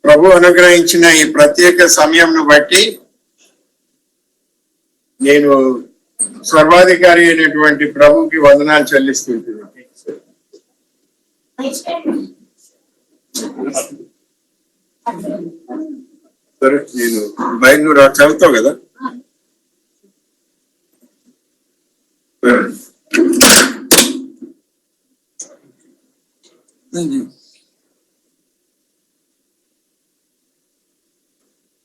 ప్రభు అనుగ్రహించిన ఈ ప్రత్యేక సమయంను బట్టి నేను సర్వాధికారి అయినటువంటి ప్రభుకి వందనాలు చెల్లిస్తుంటున్నాను. సరే, నేను బయలుదేరా చదువుతావు కదా.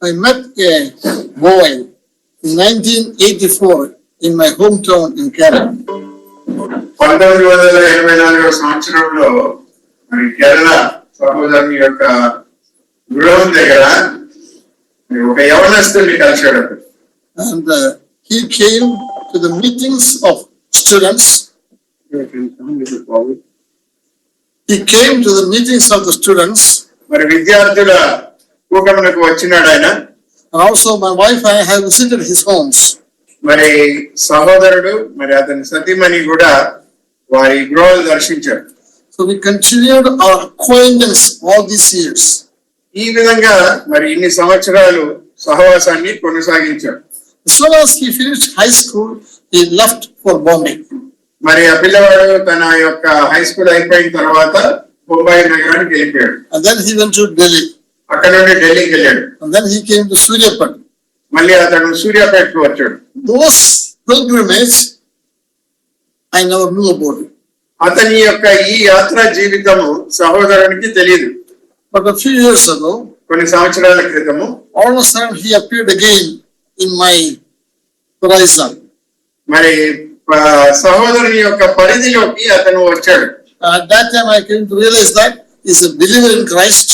I met a boy in 1984 in my hometown in Kerala. 1984 సంవత్సరంలో మరి కేరళ సహోదరుని యొక్క గృహం దగ్గర ఒక యవనస్తుడిని కలిశాడు. And he came to the meetings of students. He came to the meetings of the students. మరి విద్యార్థుల కూటములకు వచ్చినాడు ఆయన. And also my wife and I have visited his homes. మరి సహోదరుడు మరి అతని సతీమణి కూడా వారి గృహాలు దర్శించారు. So we continued our acquaintance all these years. ఈ విధంగా మరి ఇన్ని సంవత్సరాలు సహవాసాన్ని కొనసాగించారు. As soon as he finished high school, he left for Bombay. మరి ఆ పిల్లవాడు తన యొక్క హై స్కూల్ అయిపోయిన తర్వాత బొంబాయి నగరానికి వెళ్ళిపోయాడు. And then he went to Delhi. అక్కడ నుండి ఢిల్లీకి వెళ్ళాడు. And then he came to Suryapet. మళ్ళీ అతను సూర్యాపేటకు వచ్చాడు. Those pilgrimage, I never knew about it. అతని యొక్క ఈ యాత్రా జీవితము సహోదరునికి తెలియదు. But a few years ago, కొన్ని సంవత్సరాల క్రితము all of a sudden he appeared again in my horizon. మరి సహోదరుని యొక్క పరిధిలోకి అతను వచ్చాడు. At that time I came to realize that he is a believer in Christ.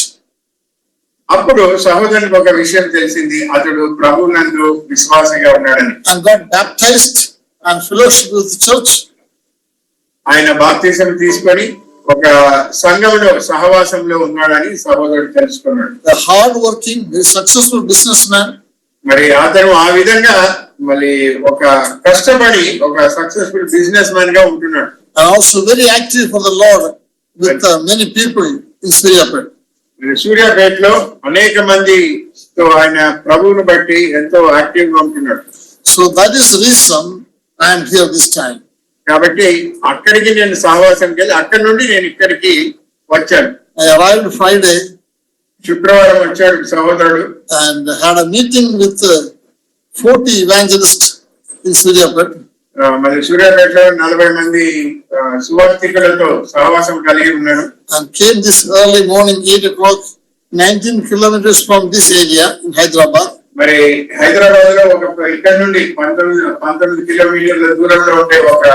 అప్పుడు సహోదరునికి ఒక విషయం తెలిసింది, అతడు ప్రభువునందు విశ్వాసంగా ఉన్నాడని. And got baptized and fellowship with the church. ఆయన బాప్తిసం తీసుకొని ఒక సంఘంలో సహవాసంలో ఉన్నాడని సహోదరుడు తెలుసుకున్నాడు. A hard working, very successful businessman. మరి అతను ఆ విధంగా మళ్ళీ ఒక కష్టపడి ఒక సక్సెస్ఫుల్ బిజినెస్ మ్యాన్ గా ఉంటున్నాడు. And also very active for the Lord with many people in Suryapet. సూర్యాపేటలో అనేక మందితో ఆయన ప్రభువును బట్టి ఎంతో యాక్టివ్ గా ఉంటున్నాడు. So that is the reason I am here this time. కాబట్టి అక్కడికి నేను సహవాసంకి వెళ్ళి అక్కడి నుండి నేను ఇక్కడికి వచ్చాను. I arrived Friday శుక్రవారం వచ్చాడు సహోదరుడు. and had a meeting with 40 evangelists in Suryapet. మరి సూర్యాపేటలో 40 మంది సువార్థికులతో సహవాసం కలిగి ఉన్నాడు. And came this early morning 8 o'clock, 19 kilometers from this area in Hyderabad. మరి హైదరాబాద్ లో ఇక్కడ నుండి 19 కిలోమీటర్ల దూరంలో ఉండే ఒక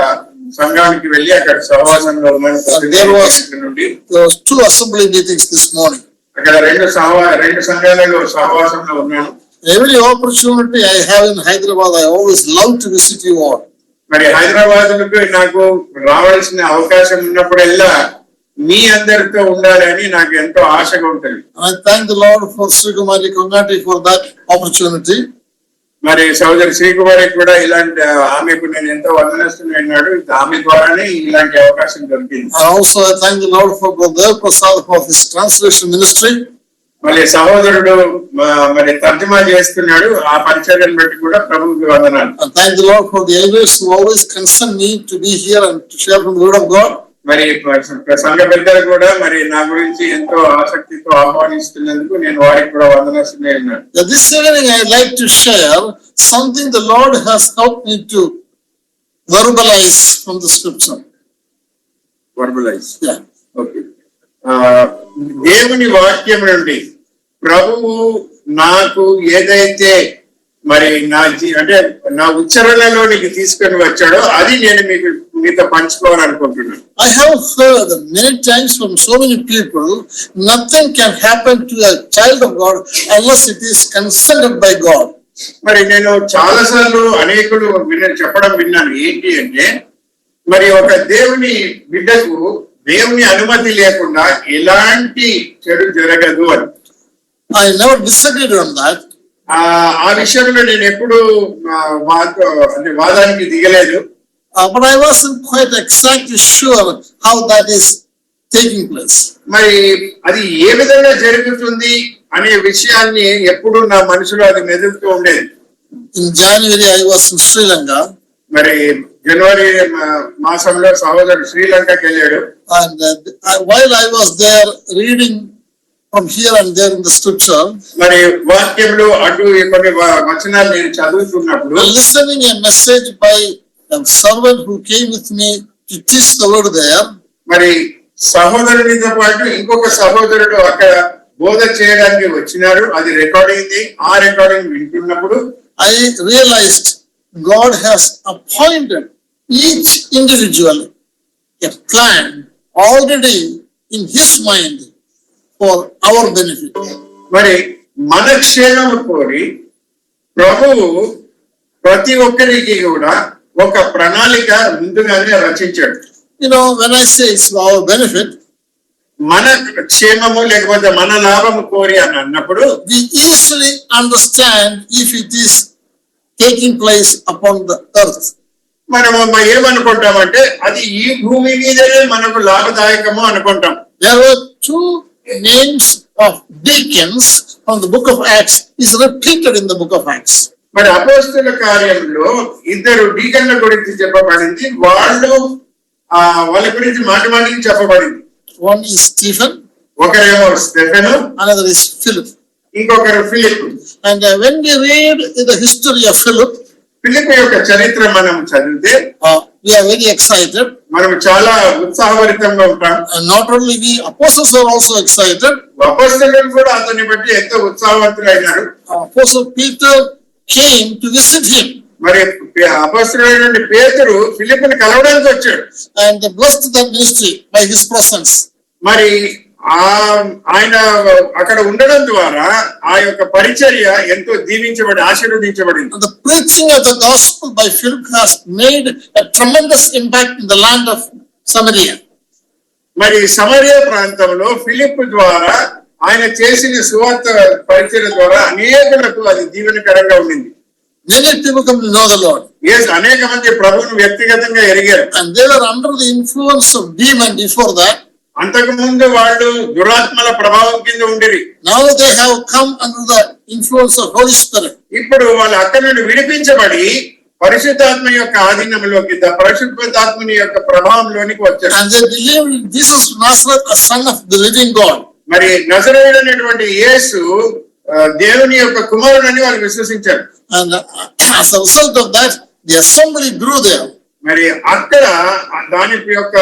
సంఘానికి వెళ్ళి అక్కడ సహవాసంలో ఉన్నాడు. There was 2 assembly meetings this morning. అక్కడ రెండు సంఘాలలో సహవాసంలో ఉన్నాను. Every opportunity I have in Hyderabad, I always love to visit you all. మరి హైదరాబాద్ నాకు రావాల్సిన అవకాశం ఉన్నప్పుడల్లా మీ అందరితో ఉండాలని నాకు ఎంతో ఆశగా ఉంటుంది. I thank the Lord for Sri Kumari Kongati for that opportunity. మరి సోదరి శ్రీకుమారికి కూడా ఇలాంటి ఆమెకు నేను ఎంతో వందనస్తున్నాడు. ఆమె ద్వారానే ఇలాంటి అవకాశం దొరికింది. Also I thank the Lord for Brother Prasad for his translation ministry. మళ్ళీ సహోదరుడు మరి తర్జుమా చేస్తున్నాడు. ఆ పరిచర్యను బట్టి కూడా ప్రభువుకి వందనాలు. I thank the Lord for the elders who always concern me to be here and to share from the word of God. మరి సంఘ పెద్దలు కూడా మరి నా గురించి ఎంతో ఆసక్తితో ఆహ్వానిస్తున్నందుకు నేను వారికి కూడా వందనస్తున్నాను. This evening I like to share something the Lord has helped me to verbalize from the scripture. Verbalize. Yeah. Okay. దేవుని వాక్యం నుండి ప్రభువు నాకు ఏదైతే మరి నా ఉచ్చరణలోనికి తీసుకొని వచ్చాడో అది నేను మీతో పంచుకోవాలనుకుంటున్నాను. I have heard many times from so many people, nothing can happen to a child of God unless it is consented by God. మరి నేను చాలా సార్లు అనేకులు చెప్పడం విన్నాను. ఏంటి అంటే మరి ఒక దేవుని బిడ్డకు దేవుని అనుమతి లేకుండా ఎలాంటి చెడు జరగదు అని. I never disagreed on that. ఆ విషయంలో నేను ఎప్పుడు వాదానికి దిగలేదు. But I wasn't quite exactly sure how that is taking place. మరి అది ఏ విధంగా జరుగుతుంది అనే విషయాన్ని ఎప్పుడు నా మనసులో అది మెదులుతూ ఉండేది. In January, I was in Sri Lanka. మరి జనవరి మాసంలో సహోదరుడు శ్రీలంకకి వెళ్ళాడు. And while I was there reading from here and there in the scripture, మరి వాక్యంలో అటు కొన్ని వచనాలు నేను చదువుతున్నప్పుడు listening a message by a servant who came with me to teach the word there, మరి సహోదరునితో పాటు ఇంకొక సహోదరుడు అక్కడ బోధ చేయడానికి వచ్చినారు. అది రికార్డ్ అయింది. ఆ రికార్డింగ్ వింటున్నప్పుడు I realized God has appointed each individual a plan already in his mind for our benefit. మరి మన క్షేమము కోరి ప్రభువు ప్రతి ఒక్కరికి కూడా ఒక ప్రణాళిక ముందుగానే రచించాడు. You know, when I say it's for our benefit, మన క్షేమము లేకపోతే మన లాభము కోరి అని అన్నప్పుడు we easily understand if it is taking place upon the earth. మనము ఏమనుకుంటామంటే అది ఈ భూమి మీదనే మనకు లాభదాయకము అనుకుంటాం. There were two names of deacons from the book of Acts is repeated in the book of Acts. మరి అపోస్తల కార్యంలో ఇద్దరు డీకన్ల గురించి చెప్పబడింది. వాళ్ళ గురించి మాటి చెప్పబడింది. One is Stephen, ఒకరేమో స్టెఫెను, another is Philip. ఇంకొకరు Philip. And when we read the history of Philip, Philip యొక్క చరిత్ర మనం చదివితే we are very excited. మనం చాలా ఉత్సాహభరితంగా ఉంటాం. And not only we, apostles are also excited. అపోస్తలులు కూడా అతన్ని బట్టి ఎంతో ఉత్సాహవంతులైనారు. Apostle Peter came to visit him మరి అపోస్తలుడైన పేతురు ఫిలిప్ని కలవడానికి వచ్చాడు. and blessed the ministry by his presence. మరి ఆయన అక్కడ ఉండడం ద్వారా ఆ యొక్క పరిచర్య ఎంతో ఆశీర్వదించబడింది. The preaching of the gospel by Philip has made a tremendous impact in the land of Samaria. మరి సమరియా ప్రాంతంలో ఫిలిప్ ద్వారా ఆయన చేసిన సువార్త పరిచర్య ద్వారా అనేకులకు అది దీవెనకరంగా ఉండింది. Many people come to know the Lord. Yes, అనేక మంది ప్రభువును వ్యక్తిగతంగా ఎరిగారు. And they were under the influence of demon before that. అంతకు ముందు వాళ్ళు దురాత్మల ప్రభావం కింద ఉండిరి. Now they have come under the influence of Holy Spirit. ఇప్పుడు వాళ్ళు అక్కడి నుండి విడిపించబడి పరిశుద్ధాత్మ యొక్క ఆధీనంలోకి, పరిశుద్ధాత్మని యొక్క ప్రభావంలోనికి వచ్చారు. And they believed in Jesus Nazareth, a son of the living God. మరి నజరేయుడు అనేటువంటి యేసు దేవుని యొక్క కుమారుడని వాళ్ళు విశ్వసించారు. And as a result of that, the assembly grew there. మరి అక్కడ దాని యొక్క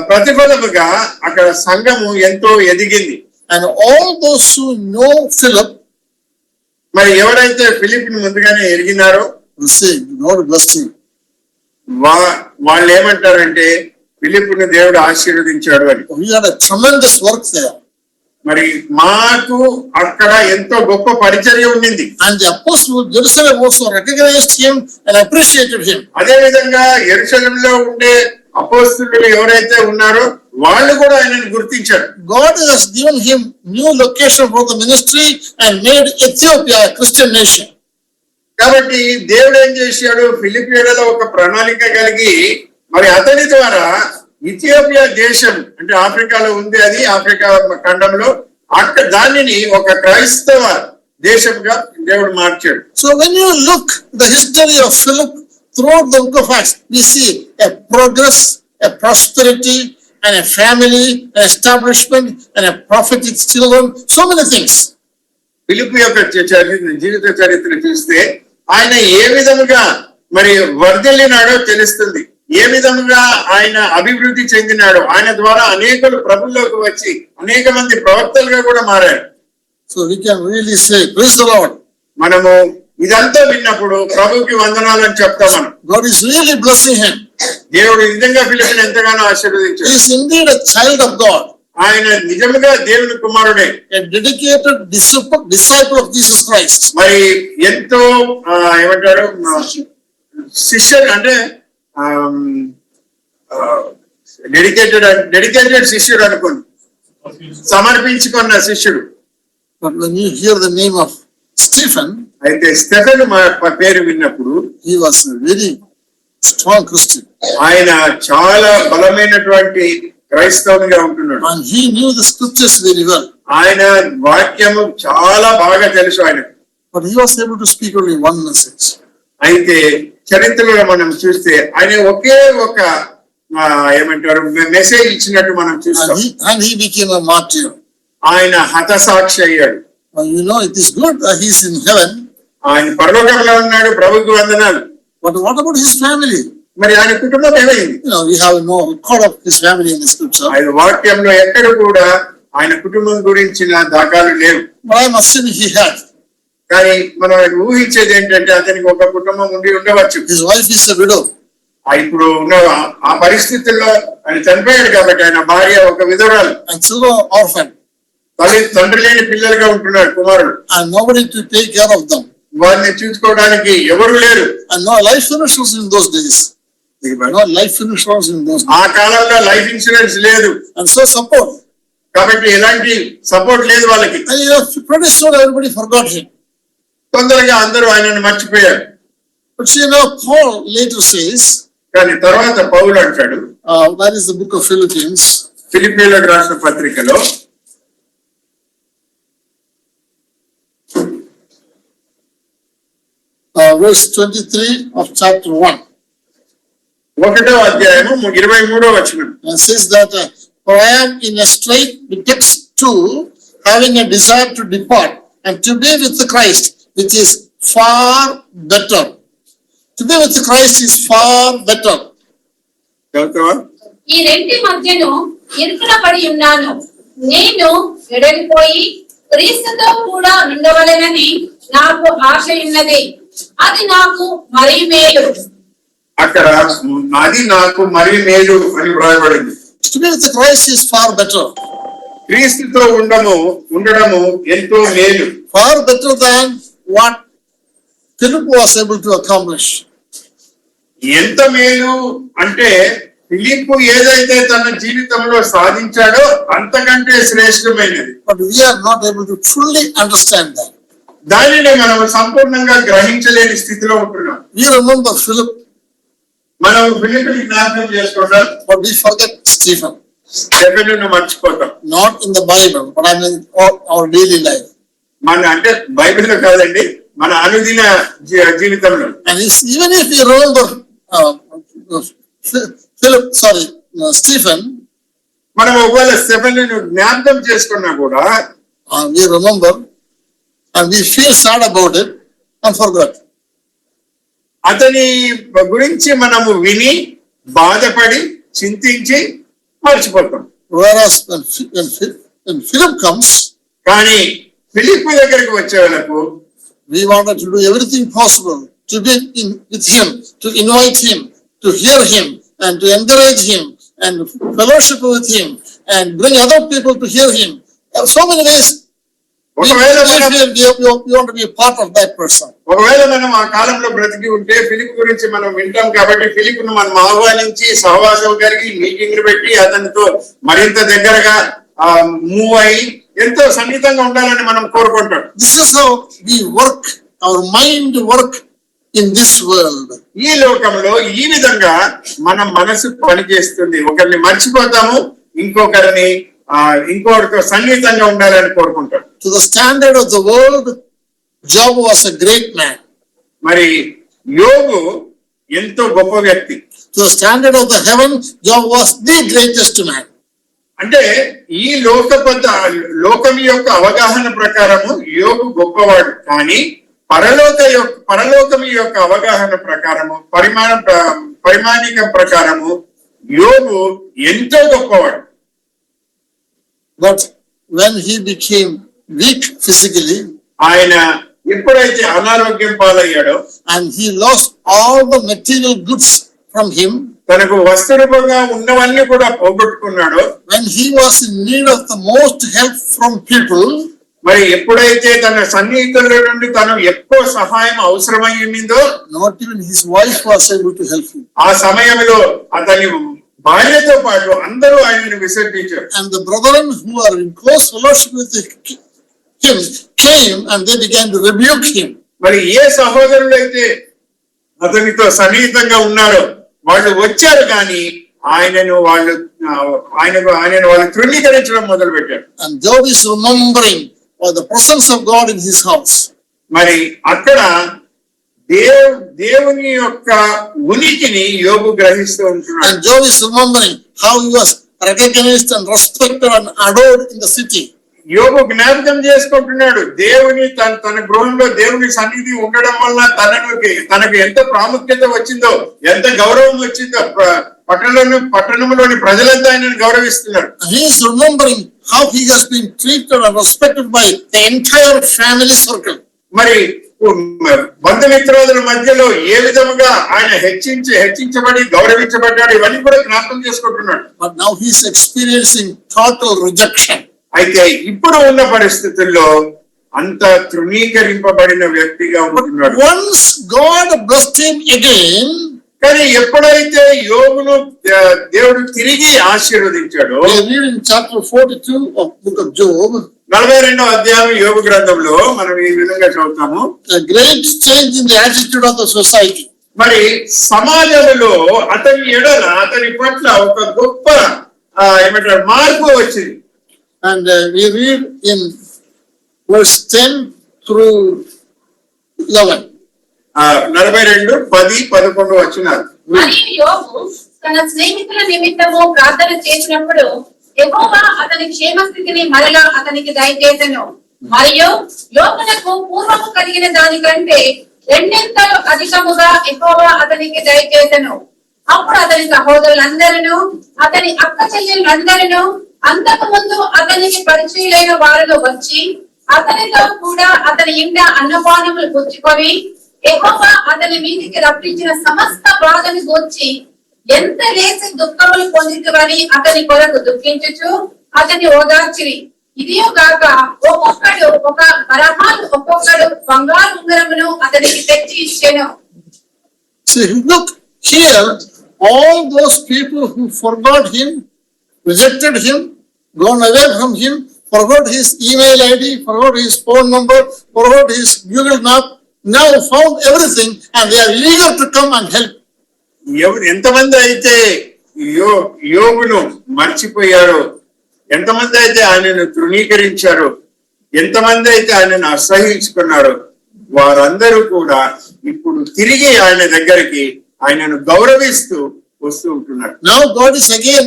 ప్రతిఫలముగా అక్కడ సంఘము ఎంతో ఎదిగింది. And all those who know Philip మరి ఎవరైతే ఫిలిప్ ని ముందుగానే ఎరిగినారో will say, God bless him. వాళ్ళు ఏమంటారంటే ఫిలిప్ను దేవుడు ఆశీర్వదించాడు అని. We had a tremendous work there. మరి మాకు అక్కడ ఎంతో గొప్ప పరిచర్య ఉండింది. And the apostles of Jerusalem also recognized him and appreciated him. అదే విధంగా యెరూషలేములో ఉండే అపోస్తలులు ఎవరైతే ఉన్నారో వాళ్ళు కూడా ఆయనను గుర్తించారు. God has given him new location for the ministry and made Ethiopia a Christian nation. కాబట్టి దేవుడు ఏం చేశాడు, ఫిలిప్పీలలో ఒక ప్రణాళిక కలిగి మరి అతని ద్వారా ఇథియోపియా దేశం అంటే ఆఫ్రికాలో ఉంది, అది ఆఫ్రికా ఖండంలో అక్కడ దానిని ఒక క్రైస్తవ దేశంగా దేవుడు మార్చాడు. So when you look the history of Philip throughout the book of Acts, we see a progress, a prosperity, and a family, an establishment, and a prophetic children, so many things. ఫిలిప్పు యొక్క జీవిత చరిత్ర చూస్తే ఆయన ఏ విధముగా మరి వర్ధిల్లినాడో తెలుస్తుంది. ఏ విధముగా ఆయన అభివృద్ధి చెందినాడు. ఆయన ద్వారా అనేకులు ప్రభువులోకి వచ్చి అనేక మంది ప్రవక్తలుగా కూడా మారారు. So we can really say, praise the Lord. మనము ఇదంతా విన్నప్పుడు ప్రభువుకి వందనాలని చెప్తాం. మనం God is really blessing him. దేవుడు నిజంగా ఫిలిప్పుని ఎంతగానో ఆశీర్వదించాడు. He is indeed a child of God. ఆయన నిజంగా దేవుని కుమారుడే, A dedicated disciple of Jesus Christ. మరి ఎంతో ఏమంటారు శిష్యుడు అంటే డెడికేటెడ్ శిష్యుడు అనుకోండి, సమర్పించుకున్న శిష్యుడు. But when you hear the name of Stephen, అయితే స్టెఫెన్ పేరు విన్నప్పుడు he was a very strong Christian. ఆయన చాలా బలమైనటువంటి క్రైస్తవునిగా ఉంటున్నాడు. And he knew the scriptures very well. ఆయన వాక్యము చాలా బాగా తెలుసు ఆయనకు. But he was able to speak only one message. అయితే చరిత్రలో మనం చూస్తే ఆయన ఒకే ఒక ఏమంటారు మెసేజ్ ఇచ్చినట్టు మనం చూస్తాం. And he became a martyr. ఆయన హతసాక్షి అయ్యాడు. You know, it is good that he is in heaven. ఆయన పరలోకంలో ఉన్నాడు, ప్రభువుకు వందనాలు. But what about his family? మరి ఆయన కుటుంబం ఏమైంది? You know, we have no record of his family in the scripture. ఆయన వాక్యంలో ఎక్కడ కూడా ఆయన కుటుంబం గురించిన దాఖలు లేవు. But I'm assuming he had. కానీ మనం ఊహించేది ఏంటంటే అతనికి ఒక కుటుంబం ఉండి ఉండవచ్చు. His wife is a widow. ఇప్పుడు ఉన్న ఆ పరిస్థితుల్లో ఆయన చనిపోయాడు కాబట్టి ఆయన భార్య ఒక విధురాలు. And children are orphan. తండ్రి లేని పిల్లలుగా ఉంటున్నాడు కుమారుడు. And nobody to take care of them. వారిని చూసుకోవడానికి ఎవరు లేరు. And no life insurance in those days. No life insurance in those days. ఆ కాలంలో లైఫ్ ఇన్సూరెన్స్ లేదు. And so support. కాబట్టి ఎలాంటి సపోర్ట్ లేదు వాళ్ళకి. And you know, pretty soon everybody forgot him. తొందరగా అందరూ ఆయనను మర్చిపోయారు. But you know, Paul later says, కానీ తర్వాత పౌలు అంటాడు, that is the book of Philippians. ఫిలిప్పీయులకు రాసిన పత్రికలో verse 23 of chapter 1. 1వ అధ్యాయము 23వ వచనం. And says that, for I am in a strait betwixt two, having a desire to depart and to be with the Christ, which is far better. To be with the Christ is far better. చదువుతావా? ఈ రెంటి మధ్యను ఇరుకున పడి ఉన్నాను. నేను వెడలిపోయి క్రీస్తుతో కూడా ఉండవలెనని నాకు ఆశ ఉన్నది. అది నాకు మరీ మేలు. అక్కడ అది నాకు మరి మేలు అని వ్రాయబడింది. To be with the Christ is far better. క్రీస్తుతో ఉండడము ఎంతో మేలు. Far better than what Philip was able to accomplish. ఎంత మేలు అంటే ఫిలిప్పు ఏదైతే తన జీవితంలో సాధించాడో అంతకంటే శ్రేష్టమైనది. But we are not able to truly understand that. దానిని మనం సంపూర్ణంగా గ్రహించలేని స్థితిలో ఉంటున్నాం. We remember Philip, మనం ఫిలిప్పుని జ్ఞాపకం చేసుకుంటాం, but we forget Stephen. స్టెఫెనును మర్చిపోతాం. Not in the Bible, but I mean our daily life. మన అంటే బైబిల్లో కాదండి, మన అనుదిన జీవితంలో. And even if we remember Stephen, మనం ఒకవేళ స్టెఫెనును జ్ఞాపకం చేసుకున్నా కూడా we remember and we feel sad about it and forgot. అతని గురించి మనము విని బాధపడి చింతించి మర్చిపోతాం. Whereas when Philip comes, కానీ ఫిలిప్పు దగ్గరికి వచ్చే వాళ్ళకు we wanted to do everything possible to be with him, to invite him, to hear him, and to encourage him, and fellowship with him, and bring other people to hear him. There are so many ways. We want to be a part of that person. ఒకవేళ మనం ఆ కాలంలో బ్రతికి ఉంటే Philip గురించి మనం వింటాం కాబట్టి ఫిలిప్ను మనం ఆహ్వానించి సహవాసం కలిగి మీటింగ్లు పెట్టి అతనితో మరింత దగ్గరగా మూవ్ అయ్యి ఎంతో సన్నిహితంగా ఉండాలని మనం కోరుకుంటాం. This is how we work, our mind work in this world. ఈ లోకంలో ఈ విధంగా మన మనసు పనిచేస్తుంది. ఒకరిని మర్చిపోతాము, ఇంకొకరితో సన్నిహితంగా ఉండాలని కోరుకుంటాం. To the standard of the world, Job was a great man. మరి యోబు ఎంతో గొప్ప వ్యక్తి. To the standard of the heaven, Job was the greatest man. అంటే ఈ లోకం యొక్క అవగాహన ప్రకారము యోబు గొప్పవాడు, కానీ పరలోకం యొక్క అవగాహన ప్రకారము పరిమాణిక ప్రకారము యోబు ఎంతో గొప్పవాడు. But when he became weak physically, ఆయన ఎప్పుడైతే అనారోగ్యం పాలయ్యాడో and he lost all the material goods from him, తనకు వస్తురూపంగా ఉన్నవన్నీ కూడా పోగొట్టుకున్నాడో, when he was in need of the most help from people, మరి ఎప్పుడైతే తన సన్నిహితుల నుండి తను ఎక్కువ సహాయం అవసరమై ఉండిందో, not even his wife was able to help him. ఆ సమయంలో అతని భార్యతో పాటు అందరూ ఆయనను విసర్జించారు. And the brethren who are in close fellowship with him came and they began to rebuke him. మరి ఏ సహోదరులు అయితే అతనితో సన్నిహితంగా ఉన్నారో వాళ్ళు వచ్చారు, కానీ ఆయనను వాళ్ళు తృణీకరించడం మొదలు పెట్టారు. And Job is remembering the presence of God in his house. మరి అక్కడ దేవుని యొక్క ఉనికిని యోబు గ్రహిస్తూ ఉంటున్నాడు. And Job is remembering how he was recognized and respected and adored in the city. యోబు జ్ఞాపకం చేసుకుంటున్నాడు తన గృహంలో దేవుని సన్నిధి ఉండడం వల్ల తనకు ఎంత ప్రాముఖ్యత వచ్చిందో, ఎంత గౌరవం వచ్చిందో, పట్టణంలోని ప్రజలంతా ఆయనను గౌరవిస్తున్నారు. He is remembering how he has been treated and respected by the entire family circle. మరి బంధుమిత్రుల మధ్యలో ఏ విధముగా ఆయన హెచ్చించబడి గౌరవించబడ్డాడు, ఇవన్నీ కూడా జ్ఞాపకం చేసుకుంటున్నాడు. But now he is experiencing total rejection. అయితే ఇప్పుడు ఉన్న పరిస్థితుల్లో అంత తృణీకరింపబడిన వ్యక్తిగా ఉంటున్నాడు. Once God blessed him again, కానీ ఎప్పుడైతే యోబును దేవుడు తిరిగి ఆశీర్వదించాడో, we read in chapter 42 of book of Job, 42వ అధ్యాయం యోబు గ్రంథంలో మనం ఈ విధంగా చదువుతాము. a great change in the attitude of the society. మరి సమాజంలో అతని పట్ల ఒక గొప్ప ఏమంటారు మార్పు వచ్చింది. And we read in verse 10 through 11. 42, 10, 11 వచనాలు. మరియు యోబు తన స్నేహితుల నిమిత్తము ప్రార్థన చేసినప్పుడు యెహోవా అతని క్షేమస్థితిని మరలా అతనికి దయచేసెను. మరియు యోబునకు పూర్వము కలిగిన దానికంటే రెండింతలు అధికముగా యెహోవా అతనికి దయచేసెను. అప్పుడు అతని సహోదరులందరూ అతని అక్క చెల్లెలందరూ అంతకు ముందు అతనికి పరిచయులైన వారిలో వచ్చి అతనితో కూడా అతని ఇంట అన్నపానములు పుచ్చుకొని యెహోవా అతని మీదికి రప్పించిన సమస్త బాధను గూర్చి ఎంత లేసి దుఃఖములు పొందితువని అతని కొరకు దుఃఖించుచు అతని ఓదార్చిరి. ఇదియో గాక ఒక్కొక్కడు ఒక వరహాలు ఒక్కొక్కడు బంగారు ఉంగరమును అతనికి తెచ్చి ఇచ్చెను. See, look here, all those people who forgot him, rejected him, gone away from him, forgot his email ID, forgot his phone number, forgot his Google map, now found everything and they are eager to come and help. ఎంతమంది అయితే యోబును మర్చిపోయారో, ఎంతమంది అయితే ఆయనను తృణీకరించారో, ఎంతమంది అయితే ఆయనను అసహించుకున్నారో, వారందరూ కూడా ఇప్పుడు తిరిగి ఆయన దగ్గరికి ఆయనను గౌరవిస్తూ వస్తూ ఉంటున్నారు. Now God is again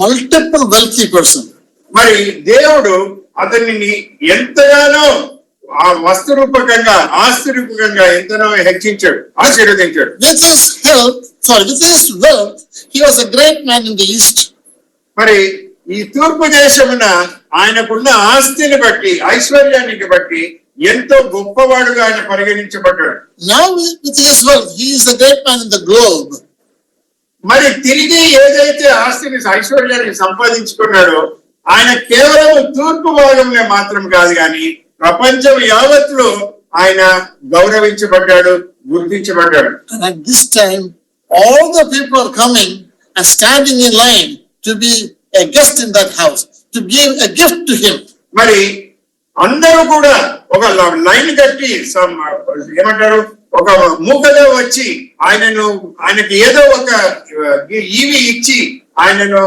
multiple wealthy person. మరి దేవుడు అతనిని ఎంతగానో ఆ వస్తు రూపకంగా, ఆస్తి రూపకంగా ఎంతనో హెచ్చించాడు, ఆశీర్వదించాడు. With his wealth, he was a great man in the east. మరి ఈ తూర్పు దేశమున ఆయనకున్న ఆస్తిని బట్టి, ఐశ్వర్యానికి బట్టి ఎంతో గొప్పవాడుగా ఆయన పరిగణించబడ్డాడు. Now with his wealth, he is a great man in the globe. మరి తిరిగి ఏదైతే ఆస్తిని, ఐశ్వర్యాన్ని సంపాదించుకున్నాడో ఆయన కేవలం తూర్పు భాగంలో మాత్రం కాదు కానీ ప్రపంచం యావత్తులో ఆయన గౌరవించబడ్డాడు, గుర్తించబడ్డాడు. And at this time, all the people are coming and standing in line to be a guest in that house, to give a gift to him. మరి అందరూ కూడా ఒక లైన్ కట్టి ఏమంటారు, ఒక మూకలో వచ్చి ఆయనకి ఏదో ఒక ఈవి ఇచ్చి ఆయనను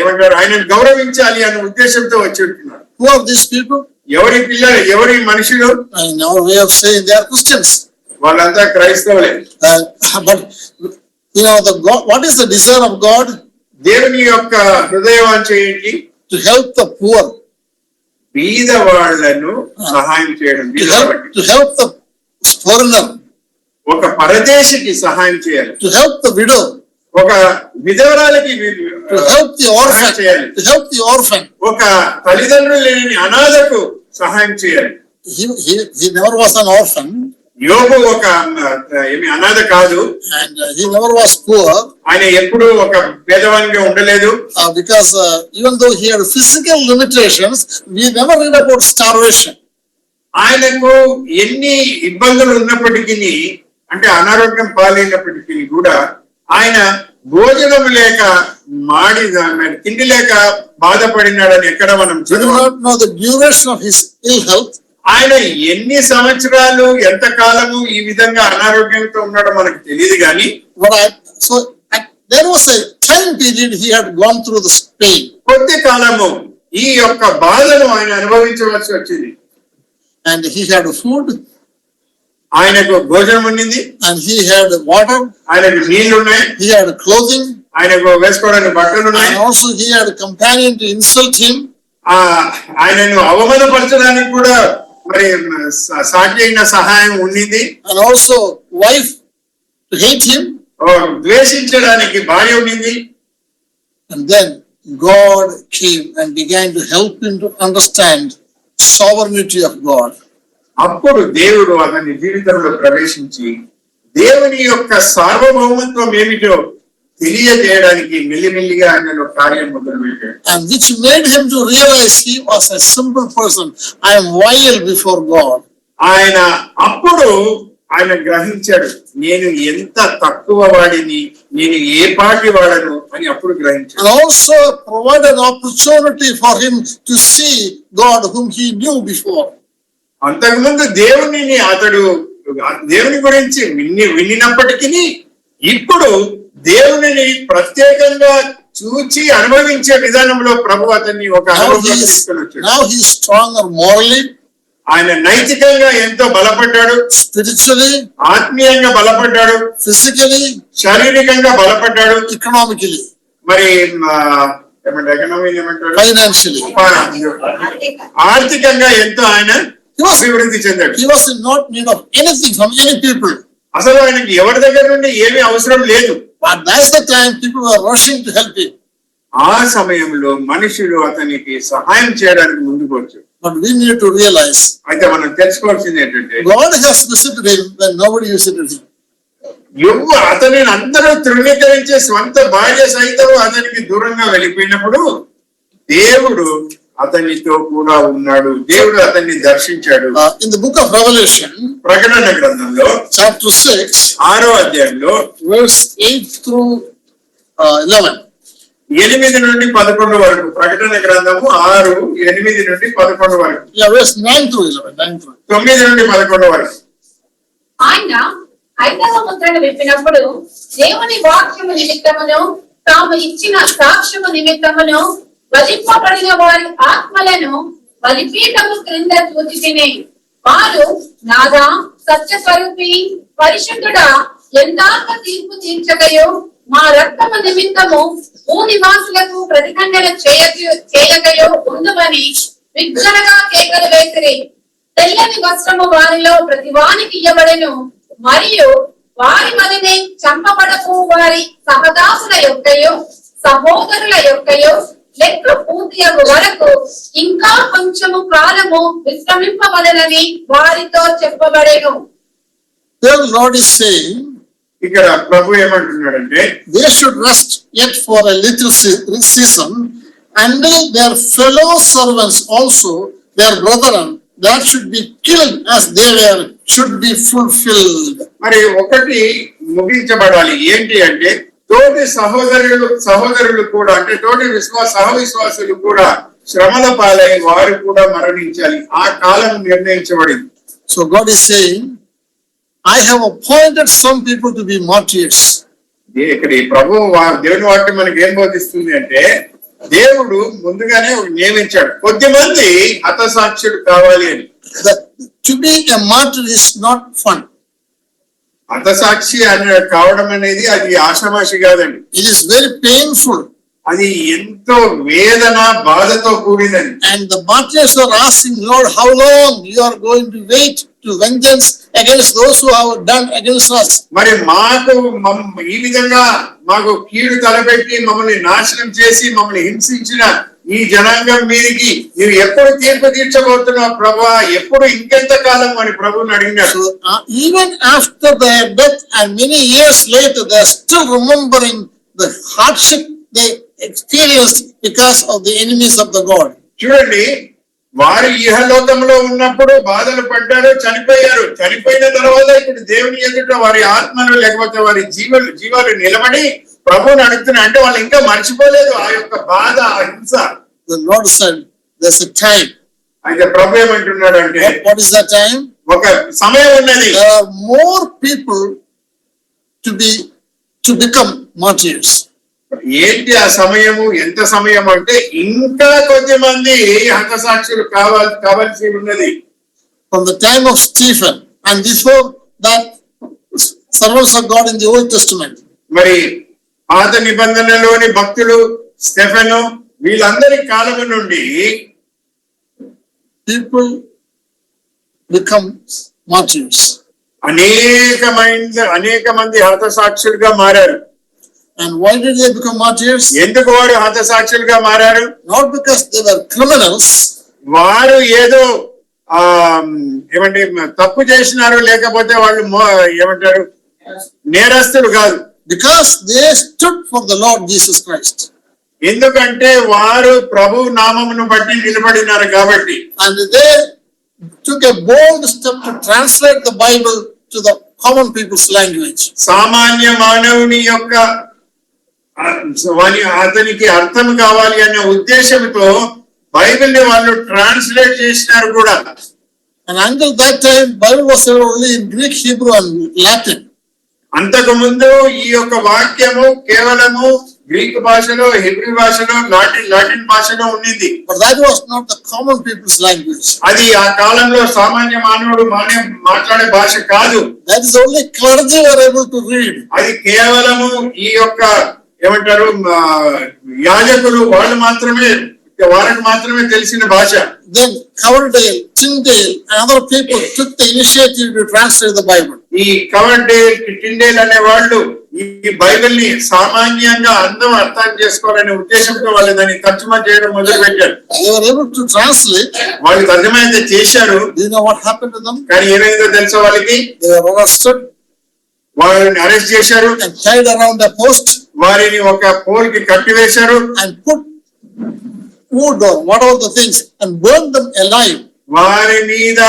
ఏమంటారు, ఆయనను గౌరవించాలి అనే ఉద్దేశంతో వచ్చి ఉంటున్నారు. Who are these people? ఎవరి పిల్లలు, ఎవరి మనుషులు? In our way of saying, they are Christians. వాళ్ళంతా క్రైస్తవులే. But what is the desire of God? దేవుని యొక్క హృదయవాంఛ ఏంటి? To help the poor, బీద వాళ్ళను సహాయం చేయడం, to help the foreigner, ఒక పరదేశికి సహాయం చేయాలి, to help the widow, ఒక విధవరాలకి to help the orphan, చేయాలి, to help the orphan. ఒక తల్లిదండ్రులు లేని అనాథకు సహాయం చేయాలి. He never was an orphan. యోబు ఒక ఏమి అనాథ కాదు, And he never was poor. ఆయన ఎప్పుడు ఒక పేదవానిగా ఉండలేదు. Because even though he had physical limitations, we never read about starvation. ఆయనకు ఎన్ని ఇబ్బందులు ఉన్నప్పటికీ, అంటే అనారోగ్యం పాలైనప్పటికీ కూడా ఆయన భోజనం లేక తిండి లేక బాధపడినాడని ఎక్కడ మనం We do not know the duration of his ill health. ఆయన ఎన్ని సంవత్సరాలు, ఎంత కాలము ఈ విధంగా అనారోగ్యంతో ఉన్నాడో మనకు తెలియదు కానీ, there was a time period he had gone through this pain. కొద్ది కాలము ఈ యొక్క బాధను ఆయన అనుభవించవలసి వచ్చింది. And he had food, ఆయనకు భోజనం ఉండింది, and he had water, ఆయనకు నీళ్లు ఉన్నాయి, he had clothing, ఆయనకు వేసుకోవడానికి బట్టలు ఉన్నాయి, and also he had a companion to insult him. ఆయనను అవమానపరచడానికి కూడా మరి సాటి అయిన సహాయం ఉండింది, And also wife to hate him. ద్వేషించడానికి భార్య ఉండింది. And then God came and began to help him to understand sovereignty of God. అప్పుడు దేవుడు అతని జీవితంలో ప్రవేశించి దేవుని యొక్క సార్వభౌమత్వం ఏమిటో తెలియజేయడానికి మెల్లిమెల్లిగా ఆయనలో కార్యం మొదలుపెట్టాడు. And which made him to realize he was a simple person. I am vile before God. ఆయన అప్పుడు ఆయన గ్రహించాడు, నేను ఎంత తక్కువ వాడిని, నేను ఏ పాటి వాడను అని అప్పుడు గ్రహించాడు. And also provided an opportunity for him to see God whom he knew before. అంతకుముందు అతడు దేవుని గురించి వినినప్పటికీ ఇప్పుడు దేవునిని ప్రత్యేకంగా చూచి అనుభవించే విధానంలో ప్రభు అతన్ని ఒక అనుభవంలోకి తీసుకొని వచ్చాడు. Now he is stronger morally. ఆయన నైతికంగా ఎంతో బలపడ్డాడు, spiritually, ఆత్మీయంగా బలపడ్డాడు, physically, శారీరకంగా బలపడ్డాడు, economically, మరి ఎకనామీ ఏమంటారు, financially. ఆర్థికంగా ఎంతో ఆయన అభివృద్ధి చెందాడు. He was in not need of anything from any people. అసలు ఆయనకి ఎవరి దగ్గర నుండి ఏమీ అవసరం లేదు. But that's the time people were rushing to help him. ఆ సమయంలో మనుషులు అతనికి సహాయం చేయడానికి ముందుకు వచ్చారు. But we need to realize అయితే మనం తెలుసుకోవాల్సింది ఏంటంటే God has visited him when nobody visited him. అతనిని అందరూ తృణీకరించే స్వంత భార్య సైతం అతనికి దూరంగా వెళ్ళిపోయినప్పుడు దేవుడు అతనితో కూడా ఉన్నాడు, దేవుడు అతన్ని దర్శించాడు. In the book of Revelation, ప్రకటన గ్రంథంలో chapter 6, 6వ అధ్యాయంలో verse 8 through 11. 8 నుండి 11 వరకు, ప్రకటన గ్రంథము 6, 8 నుండి 11 వరకు. Yeah, verse 9 through 11. 9 through 11. 9 నుండి 11 వరకు. ఆయన 5వ ముద్రను విప్పినప్పుడు దేవుని వాక్యము నిమిత్తమును తాము ఇచ్చిన సాక్ష్యము నిమిత్తమును వధింపబడిన వారి ఆత్మలను బలిపీఠము క్రింద చూచితిని. వారు నాదా సత్య స్వరూపి పరిశుద్ధుడా ఎందాక తీర్పు తీర్చగయో మా రక్తము నిమిత్తము భూనివాసులకు ప్రతిఖండన చేయగయో ఉందుమని విఘ్నగా కేకలు వేసిరి. తెల్లని వస్త్రము వారిలో ప్రతివానికి ఇయ్యబడెను, మరియు వారి వలనే చంపబడకు వారి సహదాసుల యొక్కయో సహోదరుల యొక్కయో లెక్క పూర్తి అగు వరకు ఇంకా కొంచెము కాలము విశ్రమింపవలనని వారితో చెప్పబడెను. The Lord is saying, ఇక్కడ ప్రభు ఏమంటున్నాడంటే they should rest yet for a little season until their fellow servants also, their brethren, that should be killed as they were, should be fulfilled. మరి ఒకటి ముగించబడాలి, ఏంటి అంటే తోటి సహోదరులు కూడా, అంటే తోటి సహవిశ్వాసులు కూడా శ్రమల పాలై వారు కూడా మరణించాలి. ఆ కాలం నిర్ణయించబడింది. So God is saying, I have appointed some people to be martyrs. ఇక్కడ ఈ ప్రభు దేవుని వాక్యం మనకి ఏం బోధిస్తుంది అంటే దేవుడు ముందుగానే నియమించాడు కొద్దిమంది హతసాక్షులు కావాలి అని. To be a martyr is not fun. హతసాక్షి అని కావడం అనేది అది ఆషామాషి కాదండి. It is very painful. అది ఎంతో వేదన బాధతో కూడినది. And the martyrs are asking, Lord, how long you are going to wait to vengeance against those who have done against us? మరి మాకు ఈ విధంగా మాకు కీడు తలపెట్టి మమ్మల్ని నాశనం చేసి మమ్మల్ని హింసించిన ఈ జనాంగం మీదికి నీవు ఎప్పుడు తీర్పు తీర్చబోతున్నావు ప్రభా, ఎప్పుడు ఇంకెంత కాలం అని ప్రభువుని అడిగినాడు. So even after their death and many years later, they are still remembering the hardship they experienced because of the enemies of the God. చూడండి, వారు ఇహలోకంలో ఉన్నప్పుడు బాధలు పడ్డారు, చనిపోయారు. చనిపోయిన తర్వాత ఇప్పుడు దేవుని ఎదుట వారి ఆత్మలు లేకపోతే వారి జీవాలు నిలబడి ప్రభువుని అడుగుతున్నారు. అంటే వాళ్ళు ఇంకా మర్చిపోలేదు ఆ యొక్క బాధ, ఆ హింస. The Lord said, there's a time. అయితే ప్రభు ఏమంటున్నాడు అంటే What is that time? ఒక సమయం ఉన్నది. There are more people to become martyrs. ఏంటి ఆ సమయము, ఎంత సమయం అంటే ఇంకా కొద్ది మంది హతసాక్షులు కావాల్సి ఉన్నది. From the time of Stephen and before that, servants of God in the Old Testament. మరి పాత నిబంధనలోని భక్తులు స్టెఫెను వీళ్ళందరి కాలము నుండి People become martyrs. అనేక మంది హతసాక్షులుగా మారారు. And why did they become martyrs? ఎందుకు వారు హతసాక్షులుగా మారారు? Not because they were criminals. వారు ఏదో ఏమంటే తప్పు చేసినారు, లేకపోతే వాళ్ళు ఏమంటారు నేరస్తులు కాదు. Because they stood for the Lord Jesus Christ. ఎందుకంటే వారు ప్రభు నామమును బట్టి నిలబడినారు కాబట్టి. And they took a bold step to translate the Bible to the common people's language. సామాన్య మానవుని యొక్క అతనికి అర్థం కావాలి అనే ఉద్దేశంతో బైబిల్ ని వాళ్ళు ట్రాన్స్లేట్ చేసినారు కూడా. And until that time, Bible was only in Greek, Hebrew and Latin. అంతకు ముందు ఈ యొక్క వాక్యము కేవలము గ్రీక్ భాషలో, హెబ్రీ భాషలో, లాటిన్ భాషలో ఉండింది. But that was not the common people's language. అది ఆ కాలంలో సామాన్య మానవుడు మాట్లాడే భాష కాదు. That is only clergy were able to read. అది కేవలము ఈ యొక్క ఏమంటారు యాజకులు వారికి మాత్రమే తెలిసిన భాష. Then Coverdale, Tyndale and other people took the initiative to translate the Bible. ఈ కవర్డేల్, టిండేల్ అనే వాళ్ళు ఈ బైబిల్ ని సామాన్యంగా అర్థం చేసుకోవాలనే ఉద్దేశంతో వాళ్ళు దాన్ని తర్జుమా చేయడం మొదలు పెట్టారు. They were able to translate. వాళ్ళు తర్జుమా అయితే చేశారు. Do you know what happened to them? కానీ ఏమైందో తెలుసా వాళ్ళకి? They were arrested. వాళ్ళని అరెస్ట్ చేశారు. And tied around a post. వారిని ఒక పోల్ కి కట్టివేశారు. And put wood or whatever the things and burned them alive. వారి మీద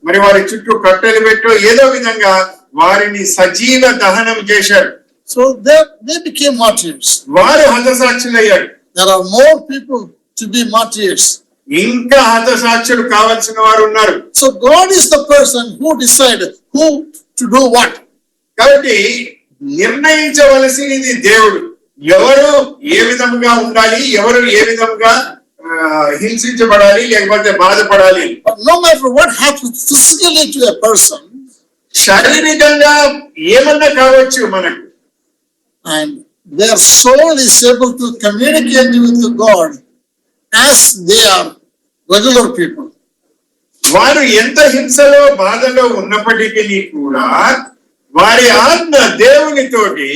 మరి వారి చుట్టూ కట్టెలు పెట్టు ఏదో విధంగా వారిని సజీవ దహనం చేశారు. So they became martyrs. వారు హతసాక్షులయ్యారు. There are more people to be martyrs. ఇంకా హతసాక్షులు కావాల్సిన వారు ఉన్నారు. So God is the person who decided who to do what. కాబట్టి నిర్ణయించవలసినది దేవుడు. ఎవరు ఏ విధంగా ఉండాలి, ఎవరు ఏ విధంగా హింసించబడాలి లేకపోతే బాధపడాలి. But no matter what happens physically to a person, శారీరకంగా ఏమన్నా కావచ్చు మనకు, and their soul is able to communicate with God as they are regular people. వారు ఎంత హింసలో బాధలో ఉన్నప్పటికీ కూడా వారి ఆత్మ దేవునితోటి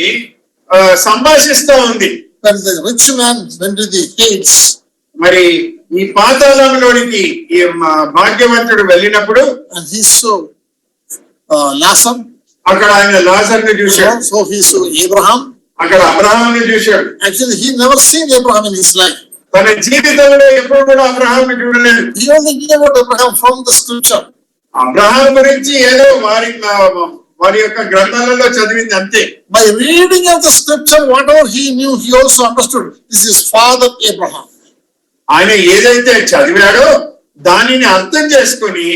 సంభాషిస్తూ ఉంది. When the rich man went to the Hades, మరి ఈ పాతాళంలోనికి ఈ భాగ్యవంతుడు వెళ్ళినప్పుడు and he saw Lazarus, అక్కడ ఆయన లాజర్ని చూశాడు. so he saw Abraham. అక్కడ అబ్రహాంని చూశాడు. Actually, he never seen Abraham in his life. తన జీవితంలో ఎప్పుడు కూడా అబ్రహాంని చూడలేదు. He only knew about Abraham from the scripture. Abraham గురించి ఏదో వారి యొక్క గ్రంథాలలో చదివింది అంతే. By reading of the scripture, whatever he knew, he also understood. This is father Abraham. ఆయన ఏదైతే చదివాడో దానిని అర్థం చేసుకుని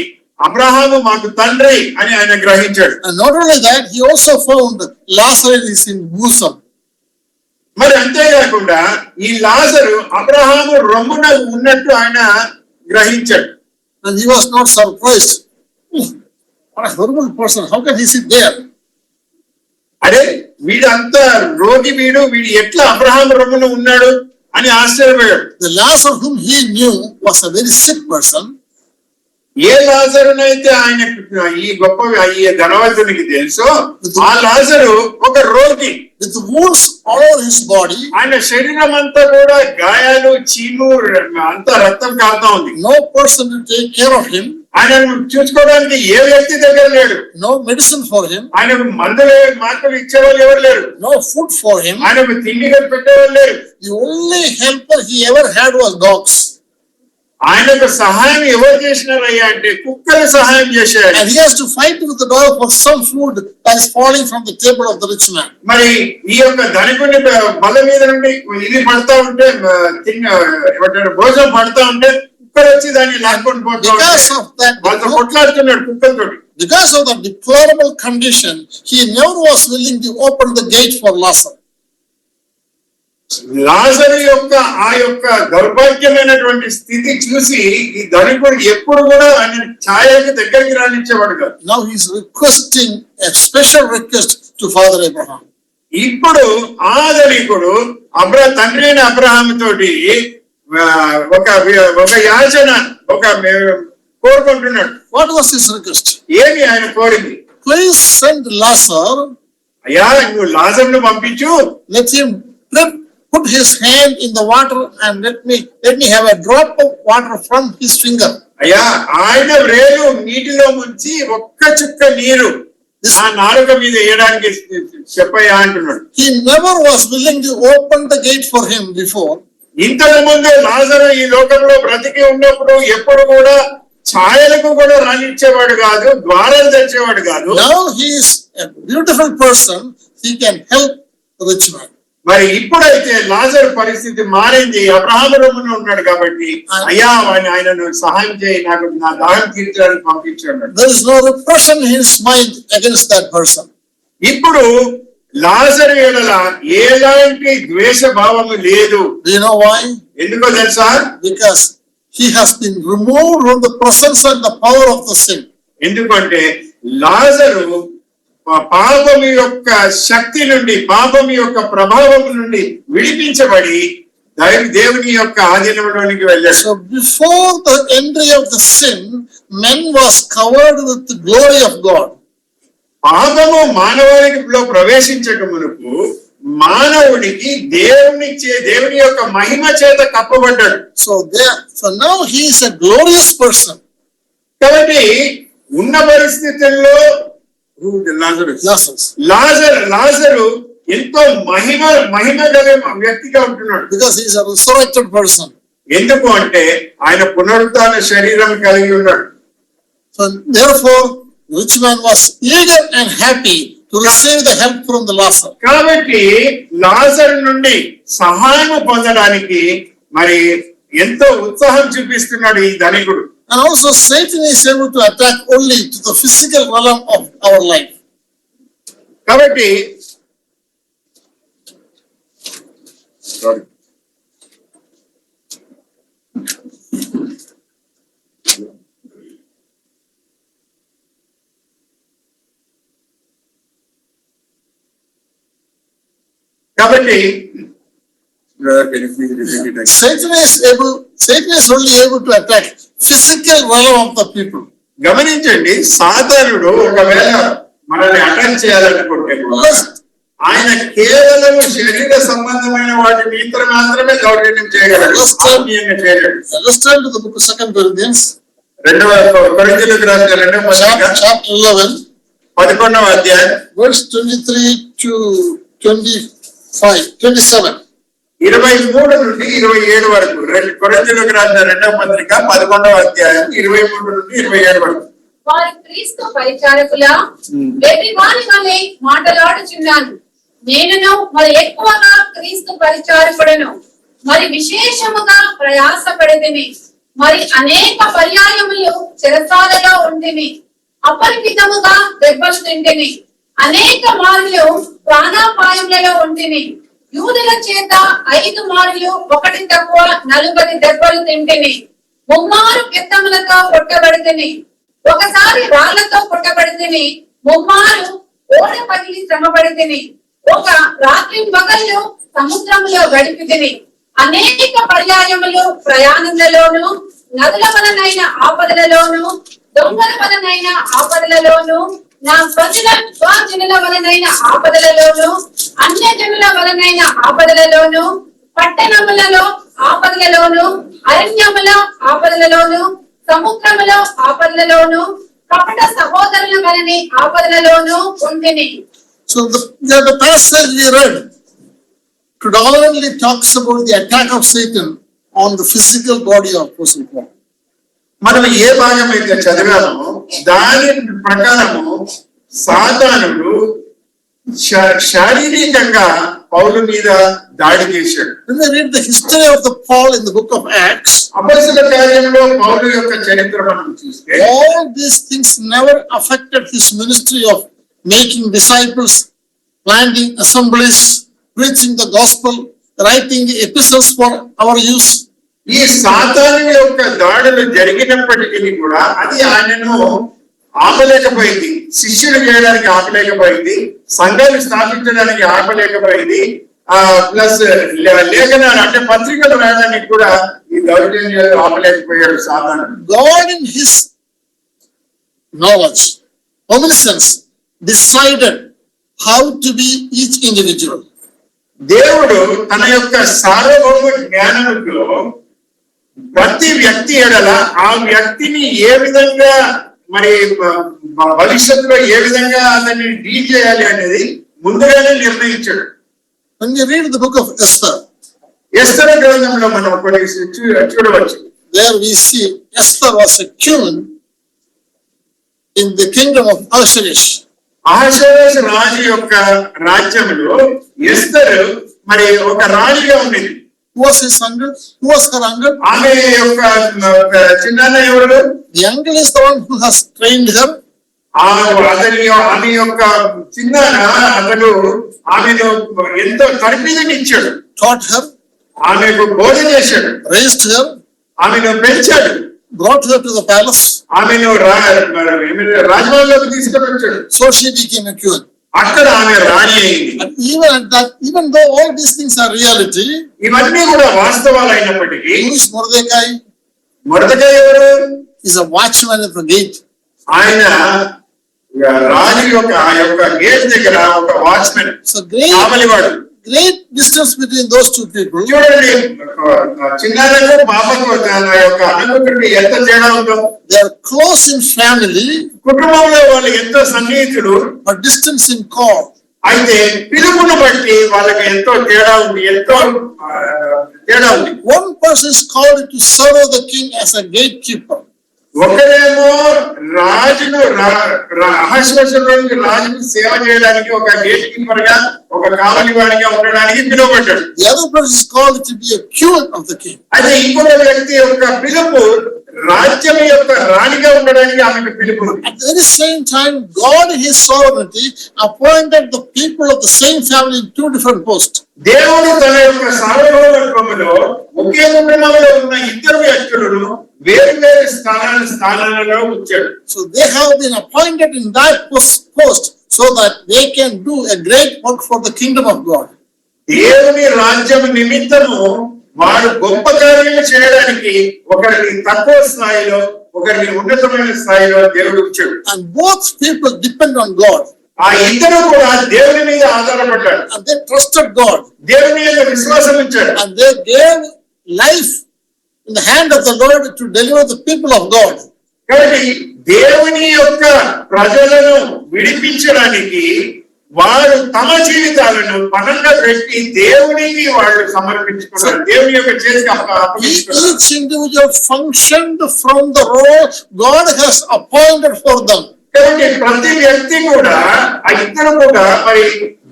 అబ్రహాము మాకు తండ్రి అని ఆయన గ్రహించాడు. And not only that, he also found Lazarus is in bosom. మరి అంతేకాకుండా ఈ లాజరు అబ్రహాము రొమ్మున ఉన్నట్టు ఆయన గ్రహించాడు. And he was not surprised. What a horrible person! How can he sit there? అరే వీడంత రోగి వీడు ఎట్లా అబ్రహాము రొమ్మున ఉన్నాడు అని ఆశ్చర్యపోయాడు. The Lazarus whom he knew was a very sick person. ఏ లాజరునైతే ఆయన ఈ ఈ ధనవంతునికి తెలుసో ఆ లాజరు ఒక రోగి. With wounds all over his body. ఆయన శరీరం అంతా కూడా గాయాలు, చీము, అంతా రక్తం కారుతా ఉంది. No person to take care of him. ఆయన చూసుకోవడానికి ఏ వ్యక్తి దగ్గర లేడు. No medicine for him. ఆయనకు మాటలు ఇచ్చేవాళ్ళు ఎవరు లేరు. No food for him. ఆయనకు తిండిగా పెట్టేవాళ్ళు లేరు. The only helper he ever had was dogs. ఆయనకు సహాయం ఎవరు చేసినారయ్యా అంటే కుక్కలు సహాయం చేశారు. And he has to fight with the dog for some food that is falling from the table of the rich man. మరి ఈ యొక్క ధనికుని బల్ల మీద నుండి ఇది పడతా ఉంటే భోజనం పడతా ఉంటే కుక్కలు వచ్చి దాన్ని లాక్కొని పోతా ఉంటాయి. వాళ్ళతో కొట్లాడుతున్నాడు కుక్కలతో. Because of the deplorable condition, he never was willing to open the gate for Lazarus. లాజరు యొక్క ఆ యొక్క దౌర్భాగ్యమైనటువంటి స్థితి చూసి ఈ ధనికుడు ఎప్పుడు కూడా ఆయన ఛాయకి దగ్గరికి రానిచ్చేవాడు కాదు. Now he is requesting a special request to Father Abraham. ఇప్పుడు ఆ ధనికుడు తండ్రి అయిన అబ్రహాం తోటి ఒక యాచన కోరుకుంటున్నాడు. What was his request? ఏమి ఆయన కోరింది? Please send Lazarus. అయ్యా నువ్వు లాజరును పంపించు. Let him put his hand in the water and let me have a drop of water from his finger. అయ్యా ఆయన వ్రేలు నీటిలో ముంచి ఒక్క చుక్క నీరు ఆ నాలుక మీద వేయడానికి చెప్పయ్యా అంటున్నాడు. He never was willing to open the gate for him before. ఇంతకు ముందు లాజరు ఈ లోకంలో బ్రతికి ఉన్నప్పుడు ఎప్పుడు కూడా ఛాయలకు కూడా రానిచ్చేవాడు కాదు, ద్వారాలు తెచ్చేవాడు కాదు. Now he is a beautiful person. He can help the rich man. మరి ఇప్పుడైతే లాజరు పరిస్థితి మారింది. అబ్రహాము రొమ్మున ఉన్నాడు కాబట్టి అయ్యా ఆయనను సహాయం చేయి, నాకు నా దాహం తీర్చడానికి పంపించాడు. There is no repression in his mind against that person. ఇప్పుడు లాజరు ఎడల ఎలాంటి ద్వేష భావము లేదు. Do you know why? ఎందుకో తెలుసా? Because he has been removed from the presence and the power of the sin. ఎందుకంటే లాజరు పాపము యొక్క శక్తి నుండి, పాపము యొక్క ప్రభావం నుండి విడిపించబడి దేవుని యొక్క ఆధీనంలోనికి వెళ్ళాడు. So before the entry of the sin, man was covered with the glory of God. పాపము మానవాళిలో ప్రవేశించక మునుపు మానవుడికి దేవుని యొక్క మహిమ చేత కప్పబడ్డాడు. So now he is a glorious person. కాబట్టి ఉన్న పరిస్థితుల్లో లాజరు ఎంతో మహిమ గల వ్యక్తిగా ఉంటున్నాడు. Because he is a resurrected person. ఎందుకు అంటే ఆయన పునరుత్థాన శరీరం కలిగి ఉన్నాడు. So therefore rich man was eager and happy to receive the help from the Lazarus. కాబట్టి లాజరు నుండి సహాయం పొందడానికి మరి ఎంతో ఉత్సాహం చూపిస్తున్నాడు ఈ ధనికుడు. And also Satan is able to attack only to the physical realm of our life. కాబట్టి Satan is only able to attack physical realm of the people. గమనించండి, సాతానుడు ఒకవేళ మనల్ని అటాక్ చేయాలనుకుంటే ఆయన కేవలం శరీర సంబంధమైన వాటి మీద మాత్రమే దౌర్జన్యం చేయగలడు. Let's turn to the book of 2 Corinthians. కొరింథీయులకు రాసిన రెండవ పత్రిక chapter 11, 11వ అధ్యాయం verse 23 to 27. 23 నుండి 27 వరకు. కొరింథీయులకు రాసిన రెండవ పత్రిక 11వ అధ్యాయం 23 నుండి 27 వరకు. వారు క్రీస్తు పరిచారకుల వెర్రివాని వలె మాటలాడుచున్నాను. నేనును మరి ఎక్కువగా క్రీస్తు పరిచారకుడను, మరి విశేషముగా ప్రయాసపడితిని, మరి అనేక పర్యాయములు చెరసాలలో ఉంటిని, అపరిమితముగా దెబ్బలు తింటిని, అనేక మార్లు ప్రాణాపాయములలో ఉంటిని, యూదుల చేత 5 మార్లు ఒకటి తక్కువ 40 దెబ్బలు తింటిని, 3 మారు పెత్తములతో కొట్టబడితిని, ఒకసారి రాళ్లతో కొట్టబడితిని, 3 మారు ఓడ పగిలి శ్రమపడితిని, ఒక రాత్రి పగళ్ళు సముద్రములో గడిపితిని, అనేక పర్యాయములు ప్రయాణములలోను, నదుల వలనైన ఆపదలలోను, దొంగల వలనైన ఆపదలలోను, నా స్వజనుల వలనైన ఆపదలలోను, అన్యజనుల వలనైన ఆపదలలోను, పట్టణములలో ఆపదలలోను, అరణ్యముల ఆపదలలోను, సముద్రములో ఆపదలలోను, కపట సహోదరుల వలన ఆపదలలోను ఉంటిని. So the passage we read predominantly talks about the attack of Satan on the physical body of Apostle Paul. మనం ఏ భాగం అయితే చదివామో దాని ప్రకారము సాతానుడు శారీరకంగా పౌలు మీద దాడి చేశాడు. When we read the history of the Paul in the book of Acts, అపొస్తలుల కార్యములో పౌలు యొక్క చరిత్ర మనం చూస్తే all these things never affected his ministry of making disciples, planting assemblies, preaching the gospel, writing epistles for our use. ఈ సాతాను యొక్క దాడులు జరిగినప్పటికీ కూడా అది ఆయనను ఆపలేకపోయింది, శిష్యులు చేయడానికి ఆపలేకపోయింది, సంఘాలు స్థాపించడానికి ఆపలేకపోయింది, ప్లస్ లేఖనాలు అంటే పత్రికలు రాయడానికి కూడా ఈ దౌర్జన్యాలు ఆపలేకపోయాడు సాతాను. God in his knowledge, omniscience, decided how to be each individual. దేవుడు తన యొక్క సార్వభౌమ జ్ఞానంలో ప్రతి వ్యక్తి ఎడల ఆ వ్యక్తిని ఏ విధంగా మరి భవిష్యత్తులో ఏ విధంగా అతన్ని డీల్ చేయాలి అనేది ముందుగానే నిర్ణయించాడు. When you read the book of Esther, ఎస్తెరు గ్రంథంలో మనం కొన్ని చూడవచ్చు. there we see Esther was a queen in the kingdom of Ahasuerus. అహష్వేరోషు రాజు యొక్క రాజ్యంలో ఎస్తెరు మరి ఒక రాణిగా ఉండేది. Who was his uncle? Who was her uncle? ఆమె యొక్క చిన్నాన్న ఎవరు? The uncle is the one who has trained her. ఆమె యొక్క చిన్నాన్న అతను ఆమెను ఎంతో తరబిదినిచ్చాడు, Taught her, ఆమెకు బోధ చేశాడు, raised her, ఆమెను పెంచాడు, brought her to the palace. ఆమెను రాజభవన్లోకి తీసుకొని వచ్చాడు. So she became a queen. అక్కడ ఆమె రాణి అయింది. And even at that, even though all these things are reality, ఇవన్నీ కూడా వాస్తవాలు అయినప్పటికీ who is Mordecai? మొర్దెకై ఎవరు? Is a watchman at the gate. ఆయన రాజు యొక్క ఆ యొక్క గేట్ దగ్గర ఒక వాచ్మెన్, So కావలివాడు. great distance between those two people. చూడండి, చిన్నారకు పాపకు తన యొక్క అనుకుంటే ఎంత తేడా ఉందో. They are close in family, కుటుంబంలో వాళ్ళు ఎంతో సన్నిహితులు, but distance in call. అయితే పిలుపును బట్టి వాళ్ళకి ఎంతో తేడా ఉంది, ఎంతో తేడా ఉంది. One person is called to serve the king as a gatekeeper. ఒకరేమో రాజును అహష్వేరోషుకి రాజుకు సేవ చేయడానికి ఒక గేట్ కీపర్ గా, ఒక కావలివాడిగా ఉండడానికి పిలువబడ్డాడు. The other person is called to be a queen of the king. అయితే ఇంకొక వ్యక్తి యొక్క పిలుపు రాజ్యం యొక్క రాణిగా ఉండడానికి ఆమెకు పిలుపు. At the very same time, God in his sovereignty appointed the people of the same family in two different posts. దేవుడు తన యొక్క సార్వభౌమత్వములో ఒకే కుటుంబంలో ఉన్న ఇద్దరు వ్యక్తులను వేరు వేరు స్థానాలలో ఉంచాడు. So they have been appointed in that post so that they can do a great work for the kingdom of God. దేవుని రాజ్యం నిమిత్తము వారు గొప్ప కార్యాలు చేయడానికి ఒకరిని తక్కువ స్థాయిలో, ఒకరిని ఉన్నతమైన స్థాయిలో దేవుడు ఉంచాడు. And both people depend on God. ఆ ఇద్దరు కూడా దేవుని మీద ఆధారపడ్డారు. And they trusted God. దేవుని మీద విశ్వాసం ఉంచారు. And they gave life in the hand of the Lord to deliver the people of God. కాబట్టి దేవుని యొక్క ప్రజలను విడిపించడానికి వారు తమ జీవితాలను పనంగా పెట్టి దేవునికి వాళ్ళు సమర్పించుకున్నారు, దేవుని యొక్క చేతికి అప్పగించుకున్నారు. Each individual functioned from the role God has appointed for them. కాబట్టి ప్రతి వ్యక్తి కూడా ఆ ఇద్దరు కూడా మరి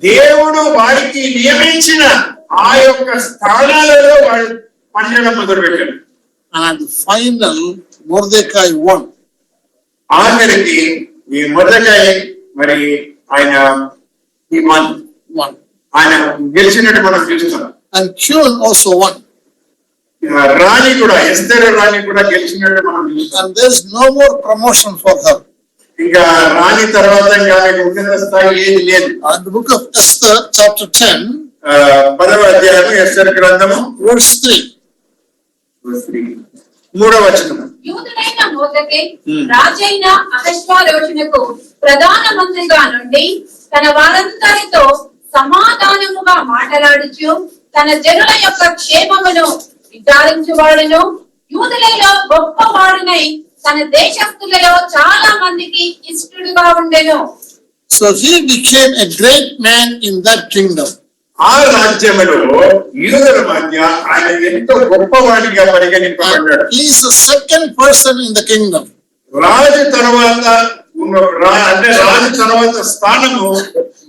దేవుడు వారికి నియమించిన ఆ యొక్క స్థానాలలో వాళ్ళు పనిచేయడం మొదలు పెట్టారు. And final, Mordecai won. ఆఖరికి ఈ మొర్దెకై మరి ఆయన ఆయన గెలిచినట్టు మనం చూస్తాం. And queen also won. రాణి కూడా, ఎస్తెరు రాణి కూడా గెలిచినట్టు మనం చూస్తాం. And there is no more promotion for her. ఇంకా రాణి తర్వాత ఇంకా ఆమెకు ఉన్నత స్థాయి ఏది లేదు. And the book of Esther, chapter 10, 10వ అధ్యాయం ఎస్తెరు గ్రంథము verse 3. 3వ వచనం. యూదుడైన మొర్దెకై రాజైన అహష్వేరోషునకు ప్రధాన మంత్రిగా నుండి తన వారందరితో సమాధానముగా మాట్లాడుచు తన జనుల యొక్క క్షేమమును విచారించువాడును, యూదులలో గొప్పవాడునై తన దేశస్థులలో చాలా మందికి ఇష్టడుగా ఉండెను. So he became a great man in that kingdom. ఆ రాజ్యములో యూదుల మధ్య ఆయన ఎంతో గొప్పవాడిగా పరిగణింపబడ్డాడు. He is the second person in the kingdom. రాజు తర్వాత అంటే రాజు తర్వాత స్థానము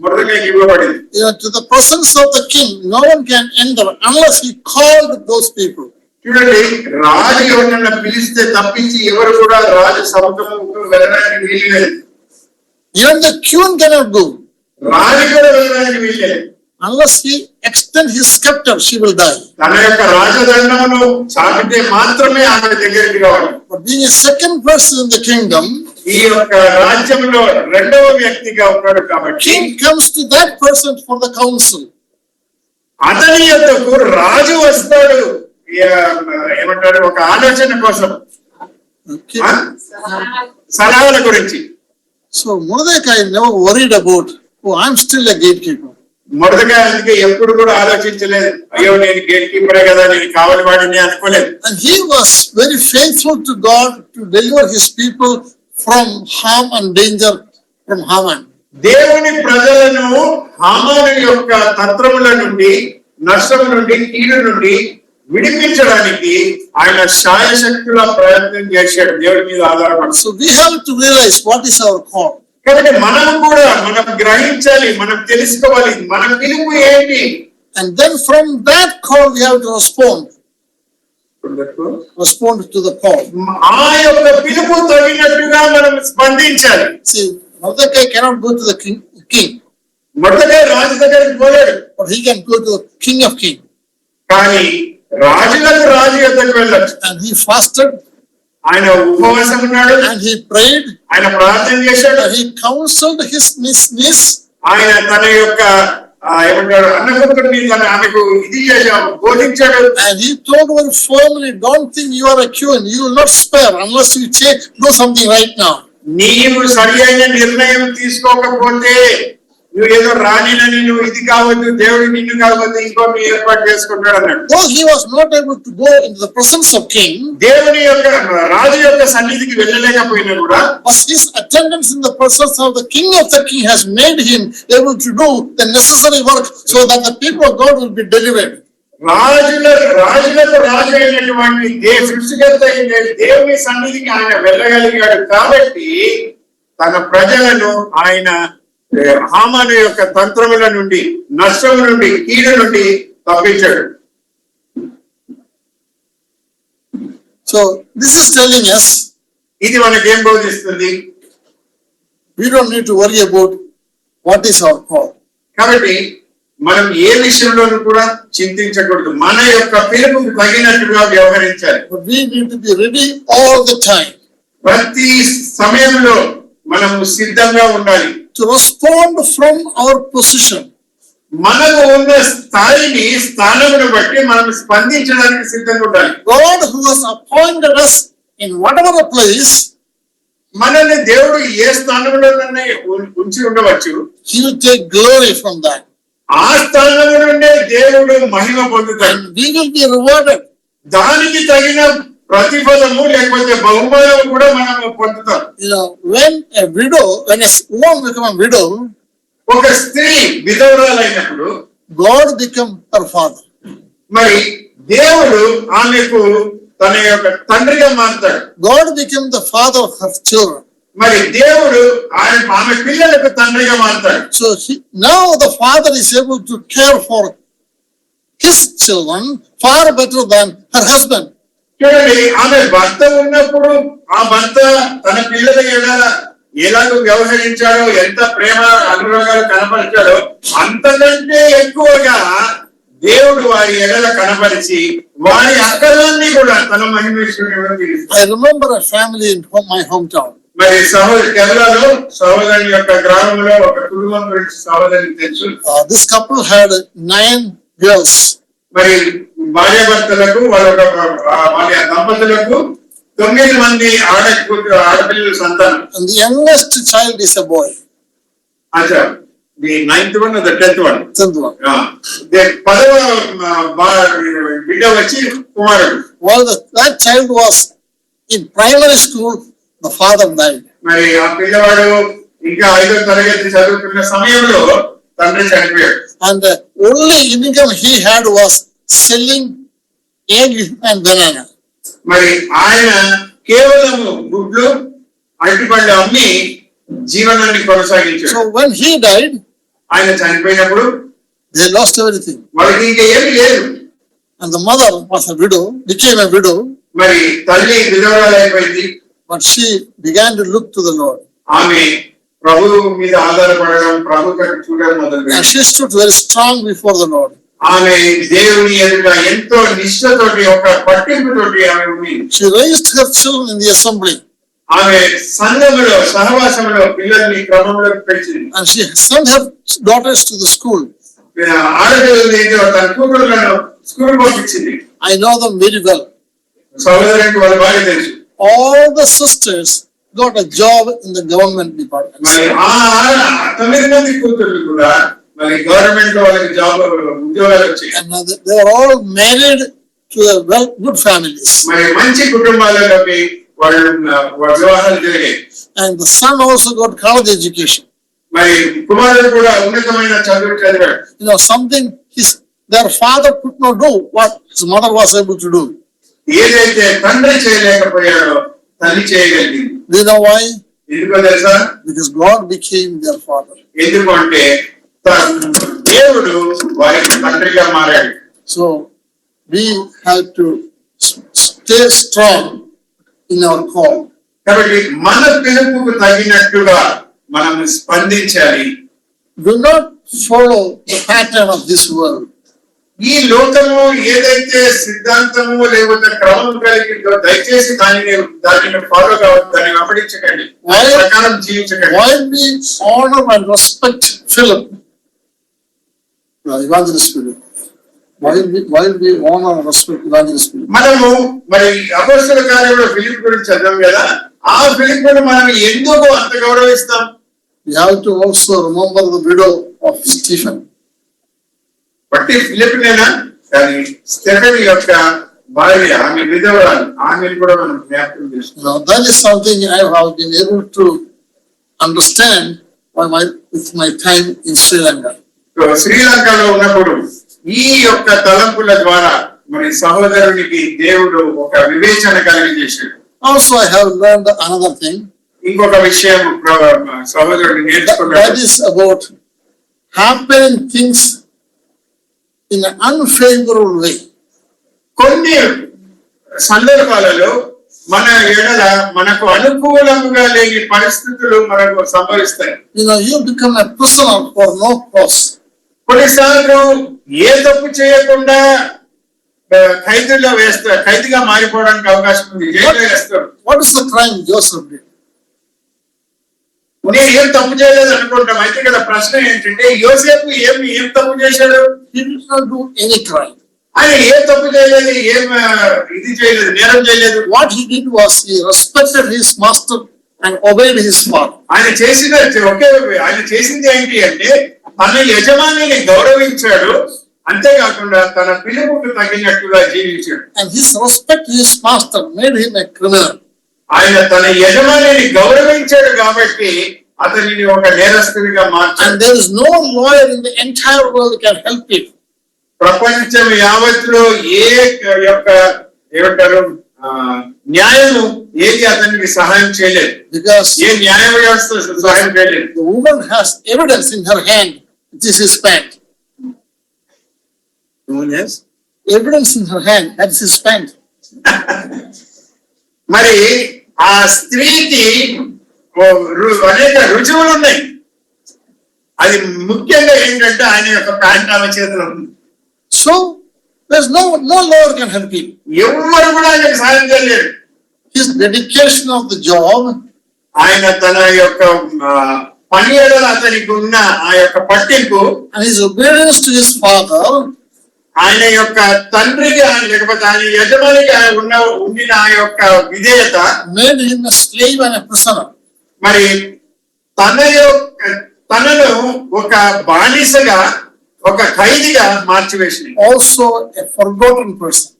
మొర్దెకైకి ఇవ్వబడింది. To the presence of the king, no one can enter unless he called those people. చూడండి, రాజు ఎవరినైనా పిలిస్తే తప్పించి ఎవరు కూడా రాజు సముఖంకు వెళ్ళడానికి వీల్లేదు. Even the queen cannot go. రాజు కూడా వెళ్ళడానికి వీల్లేదు. unless he extend his scepter, she will die. తన యొక్క రాజదండమును చాపితే మాత్రమే ఆమె దగ్గరికి రావాలి. But being a second person in the kingdom, ఈ యొక్క రాజ్యంలో రెండవ వ్యక్తిగా ఉన్నాడు కాబట్టి king comes to that person for the counsel. అతని యొద్దకు రాజు వస్తాడు. ఏమంటారు, ఒక ఆలోచన కోసం, Okay. సలహాల గురించి. So Mordecai never worried about, oh, I'm still a gatekeeper. మొదటగా అందుకే ఎప్పుడు కూడా ఆలోచించలేదు, అయ్యో నేను గేట్ కీపరే కదా, నేను కావలి వాడిని అనుకోలేదు. And he was very faithful to God to deliver his people from harm and danger from Haman. దేవుని ప్రజలను హామాను యొక్క తంత్రముల నుండి, నష్టం నుండి, కీడు నుండి విడిపించడానికి ఆయన శాయశక్తుల ప్రయత్నం చేశాడు, దేవుడి మీద ఆధారపడి. So we have to realize what is our call. కాబట్టి మనం కూడా గ్రహించాలి, మనం తెలుసుకోవాలి మన పిలుపు ఏంటి. And then from that call we have to respond to the call. ఆ యొక్క పిలుపు తగినట్టుగా మనం స్పందించాలి. See, Mordecai cannot go to the king, మొదటగా రాజు దగ్గరికి పోలేడు, but he can go to the king of kings. కానీ రాజులకు రాజు యొద్దకు వెళ్ళొచ్చు. And he fasted, ఆయన ఉపవాసం ఉన్నాడు, and he prayed, ఆయన ప్రార్థన చేశాడు, and he counseled his niece. ఆయన తన యొక్క ఏమంటారు అన్నపుత్రుడిని ఆమెకు ఇది బోధించాడు. And he told her firmly, don't think you are a queen, you will not spare unless you do something right now. నీవు సరి అయిన నిర్ణయం తీసుకోకపోతే నువ్వు ఏదో రానినని, నువ్వు ఇది కావద్దు, దేవుడు నిన్ను కావద్దు, ఇంకోటి ఏర్పాటు చేసుకుంటాడు అన్నాడు. Though he was not able to go into the presence of king, దేవుని యొక్క రాజు యొక్క సన్నిధికి వెళ్ళలేకపోయినా కూడా, but his attendance in the presence of the king has made him able to do the necessary work so that the people of God will be delivered. రాజులకు రాజు అయినటువంటి సృష్టికర్త అయిన దేవుని సన్నిధికి ఆయన వెళ్ళగలిగాడు కాబట్టి తన ప్రజలను ఆయన హామాను యొక్క తంత్రముల నుండి, నష్టం నుండి, కీడు నుండి తప్పించాడు. So this is telling us ఇది మనకేం బోధిస్తుంది? we don't need to worry about what is our call. కాబట్టి మనం ఏ విషయంలోనూ కూడా చింతించకూడదు, మన యొక్క పిలుపుకు తగినట్టుగా వ్యవహరించాలి. But we need to be ready all the time ప్రతి సమయంలో మనం సిద్ధంగా ఉండాలి. to respond from our position. మనకు ఉన్న స్థానమును బట్టి మనం స్పందించడానికి సిద్ధంగా ఉండాలి. God who has appointed us in whatever the place, మనల్ని దేవుడు ఏ స్థానంలో ఉంచి ఉండవచ్చు, he will take glory from that. ఆ స్థానం నుండే దేవుడు మహిమ పొందుతాడు. And we will be rewarded. దానికి తగిన ప్రతిఫలము లేకపోతే బహుమానము కూడా మనం పొందుతాం. When a woman become a widow, ఒక స్త్రీ విధవరాలైనప్పుడు God become her father. మరి దేవుడు ఆమెకు తన యొక్క తండ్రిగా మారుతాడు. God became the father of her children. మరి దేవుడు ఆమె పిల్లలకు తండ్రిగా మారుతాడు. So now the father is able to care for his children far better than her husband. చూడండి, ఆమె భర్త ఉన్నప్పుడు ఆ భర్త తన పిల్లల ఎలాగో వ్యవహరించాడో, ఎంత ప్రేమ అనురాగాలు కనపరిచాడో అంతకంటే ఎక్కువగా దేవుడు వారి ఎడల కనపరిచి వారి అక్కలన్నీ కూడా తన మహిమేశ్వరుడు. I remember a family in my hometown. మరి కేరళలో సహోదరి యొక్క గ్రామంలో ఒక కుటుంబం గురించి సహోదరికి తెలుసు. This couple had 9 girls. మరి భార్యాభర్తలకు వాళ్ళ దంపతులకు 9 మంది ఆడపిల్లల సంతానం. And the youngest child is a boy. అచ్చా, the 9th one or the 10th one? 10th one. 10వ బిడ్డ వచ్చి కుమారుడు. While that child was in primary school, the father died. మరి ఆ పిల్లవాడు ఇంకా 5వ తరగతి చదువుతున్న సమయంలో తండ్రి చనిపోయాడు. And the only income he had was selling egg and banana. మరి ఆయన కేవలం గుడ్లు, అరటిపళ్ళు అమ్మి జీవనాన్ని కొనసాగించాడు. So when he died, ఆయన చనిపోయినప్పుడు they lost everything. వాళ్ళకి ఇంకా ఏమీ లేదు. And the mother was a widow, became a widow. మరి తల్లి విధవరాలు అయిపోయింది. But she began to look to the Lord. ఆమె ప్రభు మీద ఆధారపడడం, ప్రభు కట్టు చూడడం మొదలు And she stood very strong before the Lord. ఆమె దేవుని ఎదుట ఎంతో నిష్ఠతోటి ఒక పట్టింపుతోటి ఆమె ఉంది. She raised her children in the assembly. ఆమె సంఘములో సహవాసంలో పిల్లల్ని క్రమంలో పెంచింది. And she sent her daughters to the school. ఆడపిల్లలు ఏంటో తన కూతురులను స్కూల్ పంపించింది. I know them very well. సహోదరునికి వాళ్ళు బాగా తెలుసు. All the sisters got a job in the government department. మరి ఆ 9 మంది కూతుర్లు కూడా మరి గవర్నమెంట్ లో వాళ్ళకి జాబ్ ఉద్యోగాలు వచ్చాయి. And they are all married to good families. మరి మంచి కుటుంబాలలోకి వాళ్ళు వివాహాలు జరిగాయి. And the son also got college education. మరి కుమారుడు కూడా ఉన్నతమైన చదువు చదివాడు. You know, something their father could not do what his mother was able to do. ఏదైతే తండ్రి చేయలేకపోయాడో తల్లి చేయగలిగింది. Do you know why? ఎందుకో తెలుసా? Because God became their father. ఎందుకంటే దేవుడు వారికి తండ్రిగా మారాడు. So we have to stay strong in our call. కాబట్టి మన పిలుపుకు తగినట్టుగా మనం స్పందించాలి. Do not follow the pattern of this world. ఈ లోకము ఏదైతే సిద్ధాంతము లేకపోతే క్రమం కలిగిందో దయచేసి దానిని ఫాలో కావద్దు, దాన్ని వెంబడించకండి, దాని ప్రకారం జీవించకండి. While we honor and respect Philip, evangelist Philip, while we honor and respect evangelist Philip, మనము మరి అపొస్తలుల కార్యములో ఫిలిప్ గురించి చదివాం కదా, ఆ ఫిలిప్పును మనం ఎందుకు అంత గౌరవిస్తాం? we have to also remember the widow of Stephen. బట్టి ఫిలిప్పునేనా కానీ స్టెఫెన్ యొక్క భార్య, ఆమె విధవరాలు, ఆమెను కూడా మనం జ్ఞాపకం చేస్తున్నాం. Now that is something I have been able to understand with my time in Sri Lanka. శ్రీలంకలో ఉన్నప్పుడు ఈ యొక్క తలంపుల ద్వారా మరి సహోదరునికి దేవుడు ఒక వివేచన కలిగజేశాడు. Also I have learned another thing. ఇంకొక విషయం సహోదరుడు నేర్చుకున్నాడు. That is about happening things in an unfavorable way. కొన్ని సందర్భాలలో మన ఎడల మనకు అనుకూలంగా లేని పరిస్థితులు మనకు సంభవిస్తాయి. You know, you become a prisoner for no cause. కొన్నిసార్లు ఏ తప్పు చేయకుండా ఖైదీగా మారిపోవడానికి అవకాశం ఉంది, జైల్లో వేస్తారు. What is the crime Joseph did? నేను ఏం తప్పు చేయలేదు అనుకుంటాం. అయితే కదా ప్రశ్న ఏంటంటే యోసేపు ఏం తప్పు చేశాడు? He did not do any crime. ఆయన ఏ తప్పు చేయలేదు, ఇది చేయలేదు, నేరం చేయలేదు. What he did was he respected his master and obeyed his father. ఆయన చేసింది ఏంటి అంటే తన యజమానిని గౌరవించాడు, అంతేకాకుండా తన పిలుపుకు తగినట్టుగా జీవించాడు. And his respect to his master made him a criminal. ఆయన తన యజమానిని గౌరవించాడు కాబట్టి అతనిని ఒక నేరస్తుడిగా మార్చాడు. And there is no lawyer in the entire world can help him. ప్రపంచం యావత్తులో ఏమంటారు న్యాయము ఏది అతనికి సహాయం చేయలేదు. Because ఏ న్యాయ వ్యవస్థ సహాయం చేయలేదు. the woman has evidence in her hand. This is pant. Evidence in her hand. That is his pant. మరి ఆ స్త్రీకి అనేక రుజువులు ఉన్నాయి. అది ముఖ్యంగా ఏంటంటే ఆయన యొక్క ప్యాంట్ ఆమె చేతిలో ఉంది. So there's no lawyer can help him. ఎవరు కూడా ఆయనకు సహాయం చేయలేరు. His dedication of the job, ఆయన తన యొక్క పని ఎడల అతనికి ఉన్న ఆ యొక్క పట్టింపు, and his obedience to his father, ఆయన యొక్క తండ్రికి లేకపోతే ఆయన యజమానికి ఉండిన ఆ యొక్క విధేయత made him a slave and a prisoner. మరి తనను ఒక బానిసగా, ఒక ఖైదీగా మార్చివేసింది. Also a forgotten person.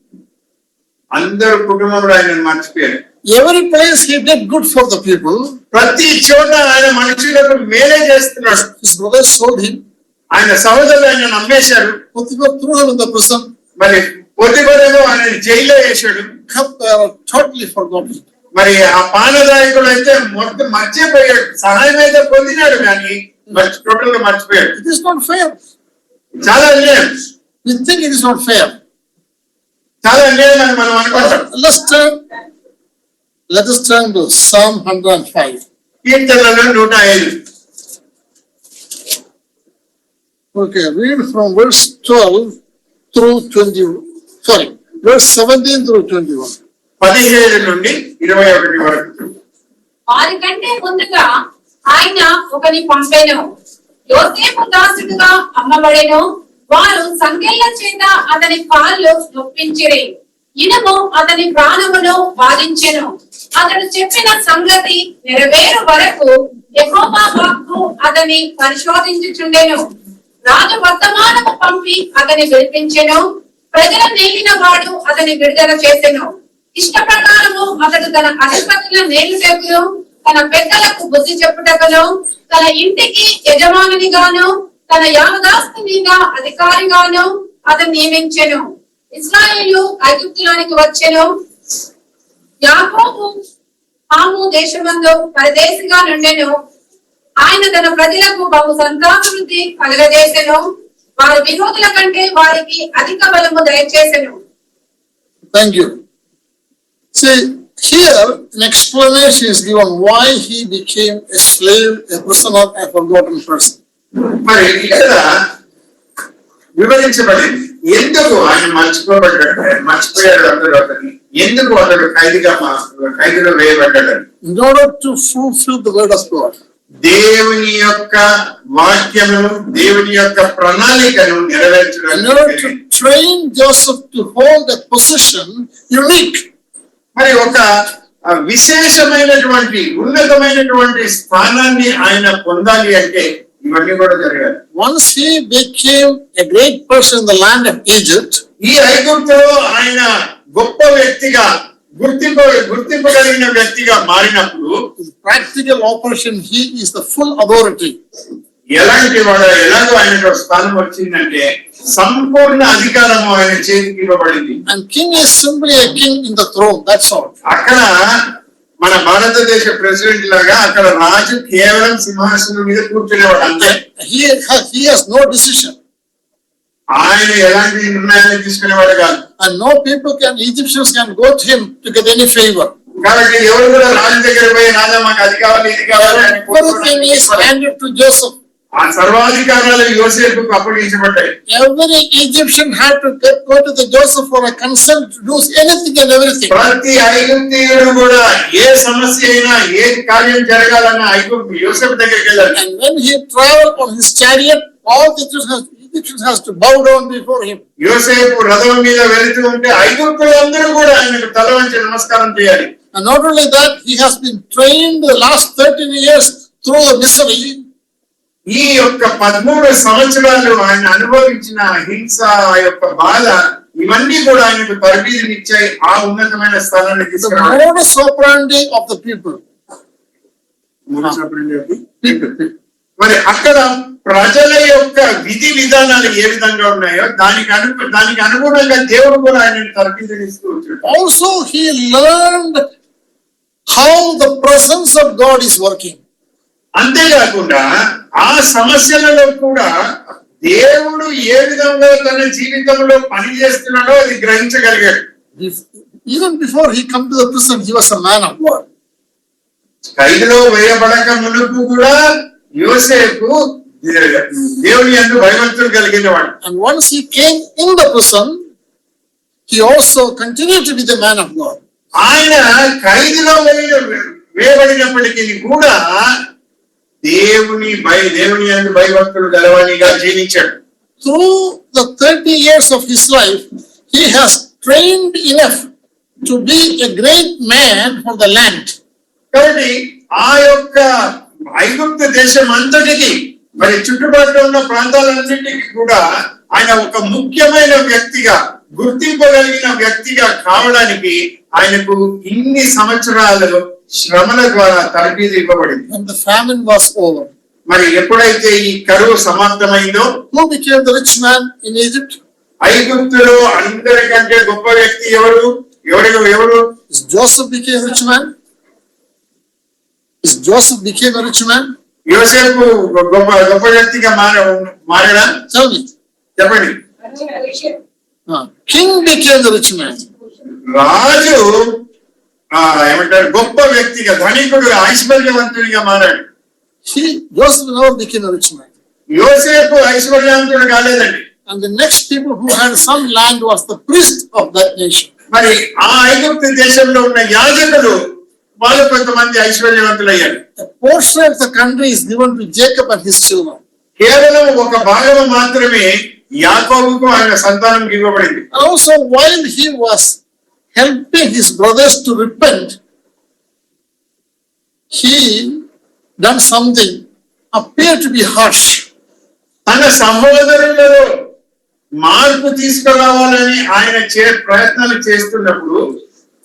అందరూ కుటుంబంలో ఆయన మర్చిపోయారు. Every place he did good for the people. ప్రతి చోట ఆయన మనుషులకు మేలే చేస్తున్నాడు. His brothers sold him. ఆయన సహోదరులు ఆయన నమ్మేశారు. Potiphar threw him in the prison. మరి పొతిఫరేమో ఆయన జైల్లో వేశాడు. Totally forgotten. మరి ఆ పానదాయకుడు అయితే మొత్తం మర్చిపోయాడు. సహాయం అయితే పొందినాడు కానీ టోటల్ గా మర్చిపోయాడు. It is not fair. చాలా అన్యాయం. We think it is not fair. చాలా అన్యాయం అని మనం అనుకుంటాం. Let us turn to Psalm 105. కీర్తనలు 105. Okay, read from verse 12 through 20, sorry, verse 17 through 21. 17 నుండి 21 వరకు. వారికంటే ముందుగా ఆయన ఒకని పంపెను, యోసేపు దాసుడుగా అమ్మబడెను. వారు సంకెళ్ల చేత అతని కాళ్ళు నొప్పించిరి, ఇనుము అతని ప్రాణమును బాధించెను. అతడు చెప్పిన సంగతి నెరవేరు వరకు యెహోవా వాక్కు అతని పరిశోధించుచుండెను. రాజు వర్తమానము పంపి అతని విడిపించెను. ప్రజల నేలిన వాడు అతని విడుదల చేసెను. ఇష్ట ప్రకారము అతడు తన అధిపతుల నేలుటకును, తన పెద్దలకు బుద్ధి చెప్పుటకును, తన ఇంటికి యజమానునిగాను, తన యావదాస్తి మీద అధికారిగాను అతను నియమించెను. ఇశ్రాయేలు ఐగుప్తులోనికి వచ్చెను. యాకోబు హాము దేశమందు పరదేశిగా నుండెను. ఆయన తన ప్రజలకు బహు సంతానవృద్ధి కలుగజేసెను. వారి విరోధుల కంటే వారికి అధిక బలము దయచేసెను. Thank you. See, here an explanation is given why he became a slave, a prisoner, a forgotten person. మరి ఇక్కడ వివరించబడింది ఎందుకు ఆయన మర్చిపోయాడు అందరూ అతన్ని, ఎందుకు అతడు ఖైదులో వేయబడ్డాడని. In order to fulfill the word of God. దేవుని యొక్క వాక్యమును, దేవుని యొక్క ప్రణాళికను In order నెరవేర్చడానికి to train Joseph to hold a position unique. మరి ఒక విశేషమైనటువంటి ఉన్నతమైనటువంటి స్థానాన్ని ఆయన పొందాలి అంటే ఇవన్నీ కూడా జరగాలి. Once he became a great person in the land of Egypt, ఈ ఐగుప్తులో ఆయన గొప్ప వ్యక్తిగా గుర్తింపగలిగిన వ్యక్తిగా మారినప్పుడు his practical operation, he is the full authority. ఎలాగో ఆయనకు స్థానం వచ్చిందంటే సంపూర్ణ అధికారము ఆయన చేతికి ఇవ్వబడింది. And king is simply a king in the throne, that's all. అక్కడ మన భారతదేశ ప్రెసిడెంట్ లాగా అక్కడ రాజు కేవలం సింహాసనం మీద కూర్చునేవాడు అంతే. He has no decision. ఆయన ఎలాంటి నిర్ణయాలు తీసుకునేవాడు కాదు. And no people Egyptians can go to him to get any favor. కాబట్టి ఎవరు కూడా రాజు దగ్గర పోయి రాజా మాకు అది కావాలి ఇది కావాలి అని Everything is handed to Joseph. ఆ సర్వాధికారాలు యోసేపుకు అప్పగించబడ్డాయి. Every Egyptian had to go to the Joseph for a consent to do anything and everything. ప్రతి ఐగుప్తీయుడు కూడా ఏ సమస్య అయినా ఏ కార్యం జరగాలన్నా ఐగుప్తు యోసేపు దగ్గరికి వెళ్ళాలి. And when he traveled on his chariot, all the Egyptians has to bow down before him. యోసేపు రథం మీద వెళుతూ ఉంటే ఐగుప్తులందరూ కూడా ఆయనకు తల వంచి నమస్కారం చేయాలి. And not only that, he has been trained the last 13 years through the misery. ఈ యొక్క 13 సంవత్సరాలు ఆయన అనుభవించిన హింస, ఆ యొక్క బాధ, ఇవన్నీ కూడా ఆయనకు తరబీదునిచ్చాయి ఆ ఉన్నతమైన స్థానాన్ని The తీసుకురావడానికి. modus operandi of the people. మరి అక్కడ ప్రజల యొక్క విధి విధానాలు ఏ విధంగా ఉన్నాయో దానికి అనుగుణంగా దేవుడు కూడా ఆయన తరబీదునిస్తూ వచ్చాడు. Also, he learned how the presence of God is working. అంతేకాకుండా ఆ సమస్యలలో కూడా దేవుడు ఏ విధంగా తన జీవితంలో పని చేస్తున్నాడో అది గ్రహించగలిగాడు. Even before he come to the prison, he was a man of God. ఖైదులో వేయబడక మునుపు కూడా యోసేపు దేవుని యందు భయభక్తులు కలిగిన వాడు. And once he came in the prison, he also continued to be the man of God. ఆయన ఖైదులో వేయబడినప్పటికీ కూడా దేవుని యందు భయభక్తులు గలవానిగా జీవించాడు. Through the 30 years of his life, he has trained enough to be a great man for the land. కాబట్టి ఆ యొక్క ఐగుప్తు దేశం అంతటికి మరి చుట్టుపక్కల ఉన్న ప్రాంతాలన్నింటికి కూడా ఆయన ఒక ముఖ్యమైన వ్యక్తిగా, గుర్తింపగలిగిన వ్యక్తిగా కావడానికి ఆయనకు ఇన్ని సంవత్సరాలు శ్రమల ద్వారా తరబీదు ఇవ్వబడింది. When the famine was over, మరి ఎప్పుడైతే ఈ కరువు సమాప్తమైందో who became the rich man in Egypt? ఐగుప్తులో అందరికంటే గొప్ప వ్యక్తి ఎవరు? Is Joseph became a rich man? Is Joseph became a rich man? యోసేపు గొప్ప వ్యక్తిగా మారడా? Tell me. చెప్పండి. King became the rich man. రాజు ఏమంటారు గొప్ప వ్యక్తిగా, ధనికుడు, ఐశ్వర్యవంతుడిగా మారాడు. Joseph never became a rich man. యోసేపు ఐశ్వర్యవంతుడు కాలేదండి. And the next people who had some land was the priest of that nation. మరి ఆ ఐగుప్తు దేశంలో ఉన్న యాజకులు వాళ్ళు కొంతమంది ఐశ్వర్యవంతులయ్యారు. A portion of the country is given to Jacob and his children. కేవలం ఒక భాగం మాత్రమే యాకోబుకు ఆయన సంతానంకి ఇవ్వబడింది. Also, while he was helping his brothers to repent, he done something appeared to be harsh. తన సహోదరులలో మార్పు తీసుకురావాలని ఆయన ప్రయత్నాలు చేస్తున్నప్పుడు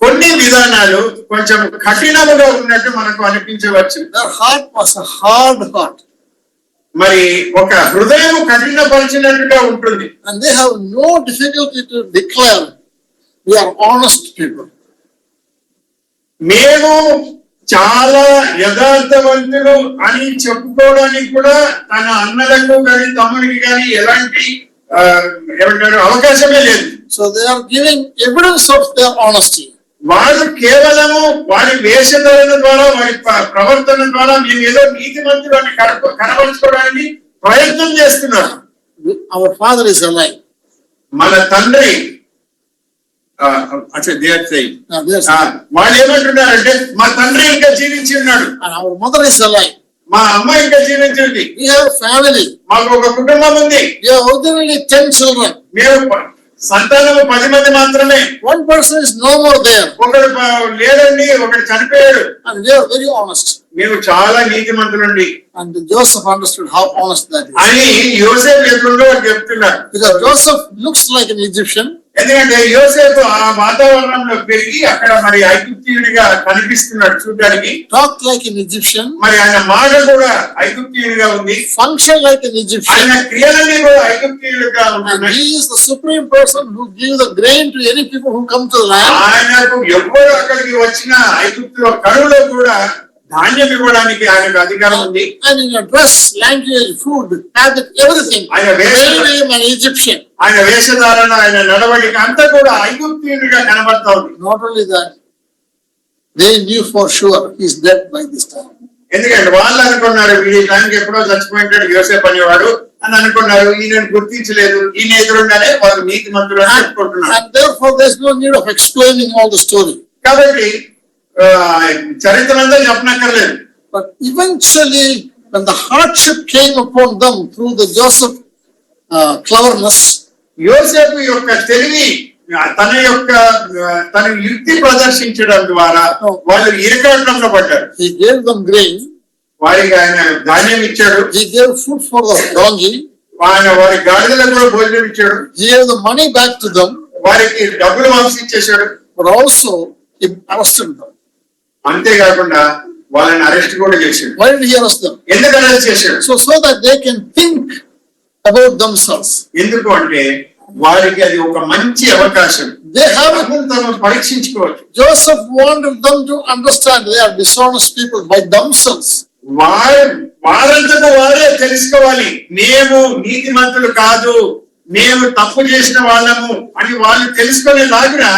కొన్ని విధానాలు కొంచెం కఠినముగా ఉన్నట్టు మనకు అనిపించవచ్చు. Their heart was a hard heart. మరి ఒక హృదయం కఠినపరిచినట్టుగా ఉంటుంది. And they have no difficulty to declare, we are honest people. మేము చాలా యథార్థవంతులు అని చెప్పుకోవడానికి కూడా తన అన్నలకు కానీ తమ్ముడికి కానీ ఎలాంటి ఏమంటారు అవకాశమే లేదు. So they are giving evidence of their honesty. వారు కేవలము వారి వేషధారణ ద్వారా వారి ప్రవర్తన ద్వారా మేము ఏదో నీతిమంతులు అని కనబరుచుకోవడానికి ప్రయత్నం చేస్తున్నారు. Our father is alive. మన తండ్రి వాళ్ళు ఏమంటున్నారంటే మా తండ్రి ఇంకా జీవించి ఉన్నాడు. And our mother is alive. మా అమ్మ ఇంకా జీవించింది. We have family. మాకు ఒక కుటుంబం ఉంది. We have originally 10 children. మేము సంతానము 10 మంది మాత్రమే. One person is no more there. ఒకడు లేడండి, ఒకడు చనిపోయాడు. And they are very honest. మేము చాలా నీతిమంతులండి. And Joseph understood how honest that is. అని యోసేపు ఎదురుగా చెప్తున్నారు. Because Joseph looks like an Egyptian. ఎందుకంటే యోసేపు ఆ వాతావరణంలో పెరిగి అక్కడ మరి ఐగుప్తీయుడిగా కనిపిస్తున్నాడు చూడడానికి. Talk like an Egyptian. మరి ఆయన మాట కూడా ఐగుప్తీయుడిగా ఉంది. Function like an Egyptian. ఆయన క్రియలన్నీ కూడా ఐగుప్తీయుడిగా And ఉంటున్నాయి. he is the supreme person who gives the grain to any people who come to the land. ఆయనకు ఎవరు అక్కడికి వచ్చిన ఐగుప్తులో కరువులో కూడా ధాన్యం ఇవ్వడానికి ఆయనకు అధికారం ఉంది. And in your dress, language, food, habit, everything. ఆయన an Egyptian. ఆయన వేషధారణ, ఆయన నడవడిక అంతా కూడా ఐగుప్తీయుడిగా కనబడతా ఉంది. Not only that, they knew for sure he is dead by this time. ఎందుకంటే వాళ్ళు అనుకున్నారు వీడి టైంకి ఎప్పుడో చచ్చిపోయింటాడు యోసేపు అనేవాడు అని అనుకున్నారు. ఈయనను గుర్తించలేదు, ఈయన ఎదురుగానే వాళ్ళు నీతిమంతులు అని అనుకుంటున్నారు. And therefore there is no need of explaining all the story. కాబట్టి చరిత్ర అంతా చెప్పనక్కర్లేదు. But eventually, when the hardship came upon them through the Joseph cleverness, యోసేపు యొక్క తెలివి తన యుక్తి ప్రదర్శించడం ద్వారా వాళ్ళు ఇరకాటంలో పడ్డారు. he gave them grain. వారికి ఆయన ధాన్యం ఇచ్చాడు. He gave food for the donkey. ఆయన వారి గాడిదలకు కూడా భోజనం ఇచ్చాడు. He gave the money back to them. వారికి డబ్బులు వాపసు ఇచ్చేశాడు. But also he arrested them. అంతేకాకుండా వాళ్ళని అరెస్ట్ కూడా చేశాడు. Why did he arrest them? ఎందుకు అరెస్ట్ చేశాడు? So that they can think about themselves. ఎందుకు అంటే వారికి అది ఒక మంచి అవకాశం. They have తమను పరీక్షించుకోవచ్చు. Joseph wanted them to understand they are dishonest people by themselves. వారంతకు వారే తెలుసుకోవాలి, మేము నీతిమంతులు కాదు, మేము తప్పు చేసిన వాళ్ళము అని వాళ్ళు తెలుసుకునేలాగా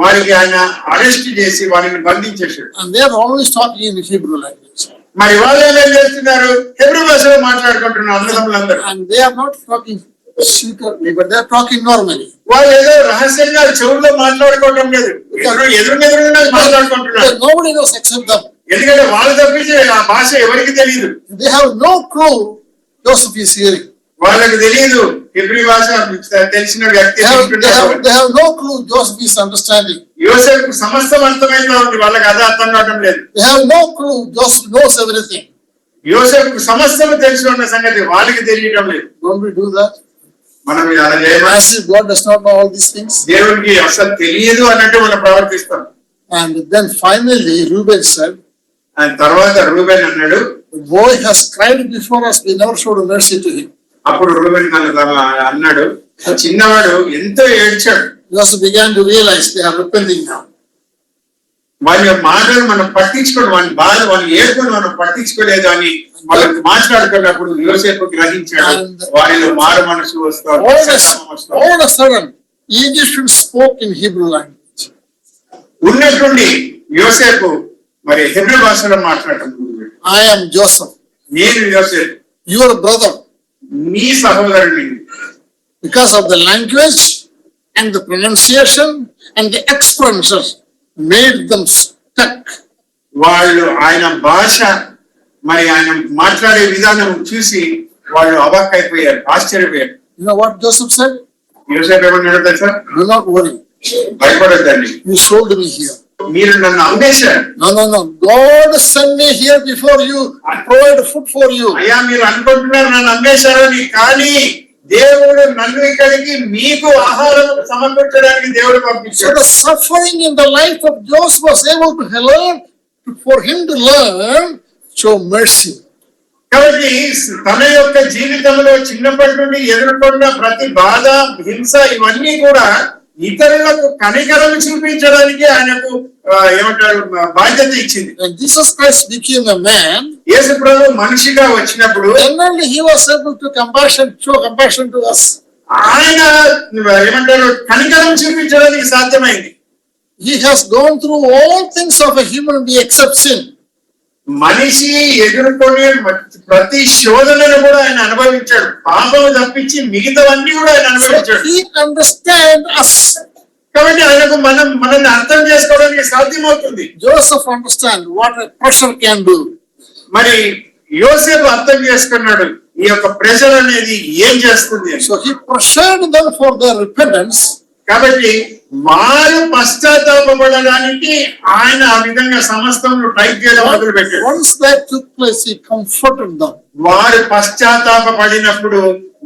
వారికి ఆయన అరెస్ట్ చేసి వారిని బంధించేశాడు. And they are always talking in Hebrew language. మరి వాళ్ళు ఏం చేస్తున్నారు? హెబ్రూ భాషలో మాట్లాడుకుంటున్నారు అన్నదమ్ములందరూ. And they are not talking secretly, but they are talking normally. వాళ్ళు ఏదో రహస్యంగా చెవుల్లో మాట్లాడుకోవడం లేదు, ఎదురుగా మాట్లాడుకుంటున్నారు. Nobody knows except them. ఎందుకంటే వాళ్ళు తప్పించి ఆ భాష ఎవరికి తెలియదు. They have no clue Joseph is hearing. వాళ్ళకి తెలియదు హెబ్రీ భాష తెలిసిన వ్యక్తి. They have no clue Joseph is understanding. యోసేపు సమస్తం అర్థమైతే ఉంది, వాళ్ళకి అదే అర్థం కావడం లేదు. They have no clue Joseph knows everything. యోసేపు సమస్తం తెలిసి ఉన్న సంగతి వాళ్ళకి తెలియడం లేదు. Don't we do that? మనం అలా చేయమని, As if God does not know all these things. దేవునికి అసలు తెలియదు అన్నట్టు మనం ప్రవర్తిస్తాం. And then finally Reuben said, ఆయన తర్వాత రూబెన్ అన్నాడు, the boy has cried before us, we never showed mercy to him. అప్పుడు రూబెన్ అన్నాడు, చిన్నవాడు ఎంతో ఏడ్చాడు. Joseph began to realize they are repenting now. వారి మాటలు మనం పట్టించుకోవడం, వాని బాధ, వాని ఏడుకొని మనం పట్టించుకోలేదు అని వాళ్ళకి మాట్లాడుకున్నప్పుడు యోసేపు గ్రహించాడు వారిలో మారు మనసు వస్తాడు. All of a sudden, Egyptians spoke in Hebrew language. ఉన్నట్టుండి యోసేపు మరి హెబ్రీ భాషలో మాట్లాడటం, I am Joseph, నేను యోసేపు, your brother. మీ సహోదరుని. Because of the language and the pronunciation and the expressions made them stuck. వాళ్ళు ఆయన భాష మరి ఆయన మాట్లాడే విధానం చూసి వాళ్ళు అవాక్కైపోయారు, ఆశ్చర్యపోయారు. You know what Joseph said? యోసేపు ఏమన్నాడు తెలుసా? Do not worry. భయపడొద్దండి, You sold me here. మీరు నన్ను అమ్మేశారు. No. God sent me here before you. I provide food for you. అయ్యా మీరు అనుకుంటున్నారు నన్ను అమ్మేశారని, కానీ దేవుడు నన్ను ఇక్కడికి మీకు ఆహారం సమకూర్చడానికి దేవుడు So పంపించాడు. the suffering in the life of Joseph was able to learn, for him to learn, show mercy. కాబట్టి తన యొక్క జీవితంలో చిన్నప్పటి నుండి ఎదుర్కొన్న ప్రతి బాధ, హింస ఇవన్నీ కూడా ఇతరులకు కనికరం చూపించడానికి ఆయనకు ఏమంటారు బాధ్యత ఇచ్చింది. When Jesus Christ became a man, యేసు ప్రభు మనిషిగా వచ్చినప్పుడు then only he was able to show compassion to us. ఆయన ఏమంటారు కనికరం చూపించడానికి సాధ్యమైంది. He has gone through all things of a human being except sin. మనిషి ఎదుర్కొనే ప్రతి శోధనను కూడా ఆయన అనుభవించాడు. పాపం తప్పించి మిగతావన్నీ కూడా ఆయన So అనుభవించాడు. he understands us. కాబట్టి ఆయనకు మనల్ని అర్థం చేసుకోవడానికి సాధ్యమవుతుంది. Joseph understands what a pressure can do. మరి యోసేపు అర్థం చేసుకున్నాడు ఈ యొక్క ప్రెషర్ అనేది ఏం చేస్తుంది అని. So he pressured them for their repentance. కాబట్టి వారు పశ్చాత్తాపడడానికి ఆయన ఆ విధంగా సమస్తంలో టైప్ చేయడం మొదలు పెట్టాడు. Once that took place, he comforted them. వారు పశ్చాత్తాపడినప్పుడు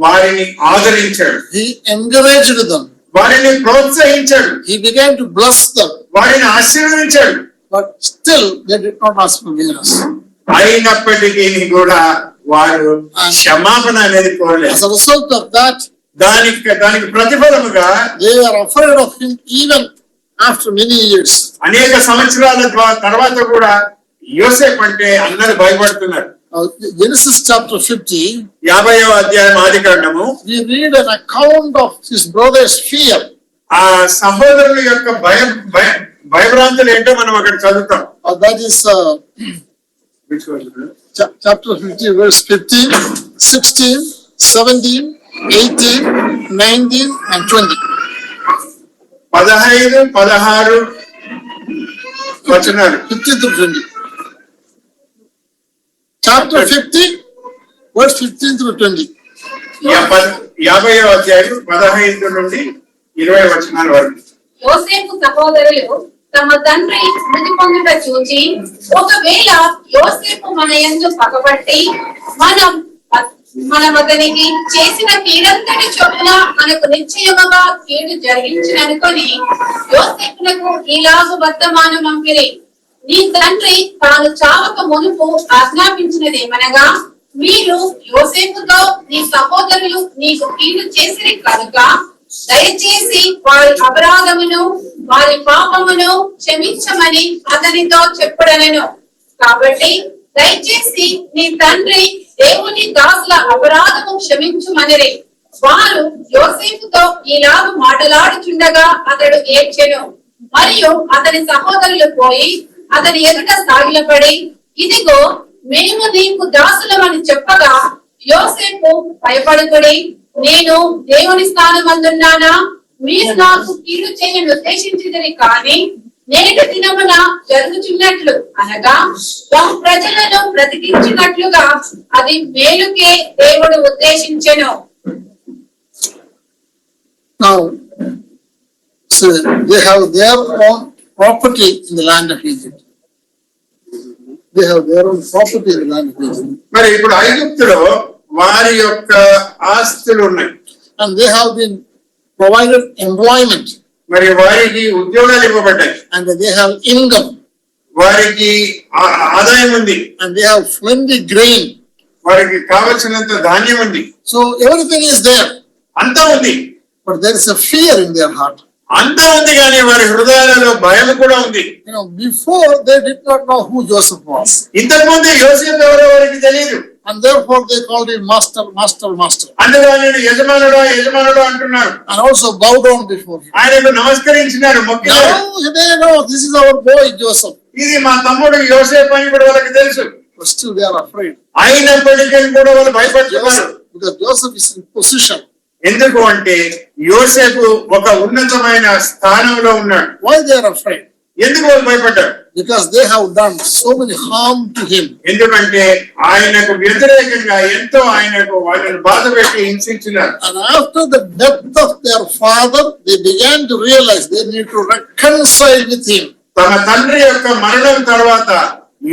వారిని ఆదరించాడు, He encouraged them. వారిని ప్రోత్సహించాడు, He began to bless them. వారిని ఆశీర్వదించాడు. But still, they did not ask forgiveness. అయినప్పటికీ కూడా వారు క్షమాపణ అనేది కోరలేదు. As a result of that, దానికి ప్రతిఫలముగా they were afraid of him even after many years. అనేక సంవత్సరాల తర్వాత కూడా యోసేపు అంటే అందరూ భయపడుతున్నారు. Genesis chapter 50, 50వ అధ్యాయం ఆదికాండము, we read an account of his brother's fear. ఆ సహోదరుల యొక్క భయభ్రాంతులు ఏంటో మనం అక్కడ చదువుతాం. That is chapter 50, verse 15, 16, 17, 18, 19, and 20. 15, 16 వచనాలు. 50 through 20. Chapter 50, verse 15 through 20. 50వ అధ్యాయం 15 నుండి 20 వచనాల వరకు. యోసేపు సహోదరులు తమ తండ్రి మృతి పొందుట చూచి, ఒకవేళ యోసేపు మన యందు పగబట్టి మనం అతనికి చేసిన కీడంతటి చొప్పున మనకు నిశ్చయముగా కీడు జరిగించిననుకొని యోసేపునకు ఇలాగు వర్తమానం పంపిరి. నీ తండ్రి తాను చావక మునుపు ఆజ్ఞాపించినదేమనగా, మీరు యోసేపుతో నీ సహోదరులు నీకు కీడు చేసిరి కనుక దయచేసి వారి అపరాధమును వారి పాపమును క్షమించమని అతనితో చెప్పుడనెను. కాబట్టి దయచేసి నీ తండ్రి దేవుని దాసుల అపరాధము క్షమించుమనిరి. వారు యోసేపుతో ఇలాగ మాటలాడుచుండగా అతడు ఏడ్చెను. మరియు అతని సహోదరులు పోయి అతని ఎదుట సాగిలపడి, ఇదిగో మేము నీకు దాసులమని చెప్పగా, యోసేపు భయపడుకుడి, నేను దేవుని స్థానమందున్నానా? మీరు నాకు కీడు చేయని ఉద్దేశించినది కానీ నేటి దినమున జరుగుచున్నట్లు అనగా తమ ప్రజలను బ్రతికించినట్లుగా అది మేలుకే దేవుడు ఉద్దేశించెను. Now, so they have their own property in the land of Egypt. They have their own property in the land of Egypt. మరి ఇప్పుడు ఐగుప్తులో వారి యొక్క ఆస్తులు ఉన్నాయి. And they have been provided employment. మరి వారికి ఉద్యోగాలు ఇవ్వబడ్డాయి. And they have income. వారికి ఆదాయం ఉంది. And they have plenty grain. వారికి కావలసినంత ధాన్యం ఉంది. So everything is there. అంతా ఉంది. But there is a fear in their heart. అంతా ఉంది కానీ వారి హృదయాలలో భయం కూడా ఉంది. Before they did not know who Joseph was. ఇంతకు ముందు యోసేపు ఎవరో వారికి తెలియదు. And therefore they called him master. అందులో నేను యజమానుడు అంటున్నారు. And also bow down before him. ఆయనకు నమస్కరించినారు, మొక్కినారు. Now they know this is our boy Joseph. ఇది మా తమ్ముడు యోసేపు అని కూడా వాళ్ళకి తెలుసు. But still they are afraid. అయినప్పటికీ కూడా వాళ్ళు భయపడుతున్నారు. Because Joseph is in position. ఎందుకు అంటే యోసేపు ఒక ఉన్నతమైన స్థానంలో ఉన్నాడు. Why they are afraid? ఎందుకు వాళ్ళు భయపడ్డారు? Because they have done so many harm to him. ఎందుకంటే ఆయనకు వ్యతిరేకంగా ఎంతో ఆయనకు వాళ్ళని బాధ పెట్టి హింసించినారు. And after the death of their father, they began to realize they need to reconcile with him. తమ తండ్రి యొక్క మరణం తర్వాత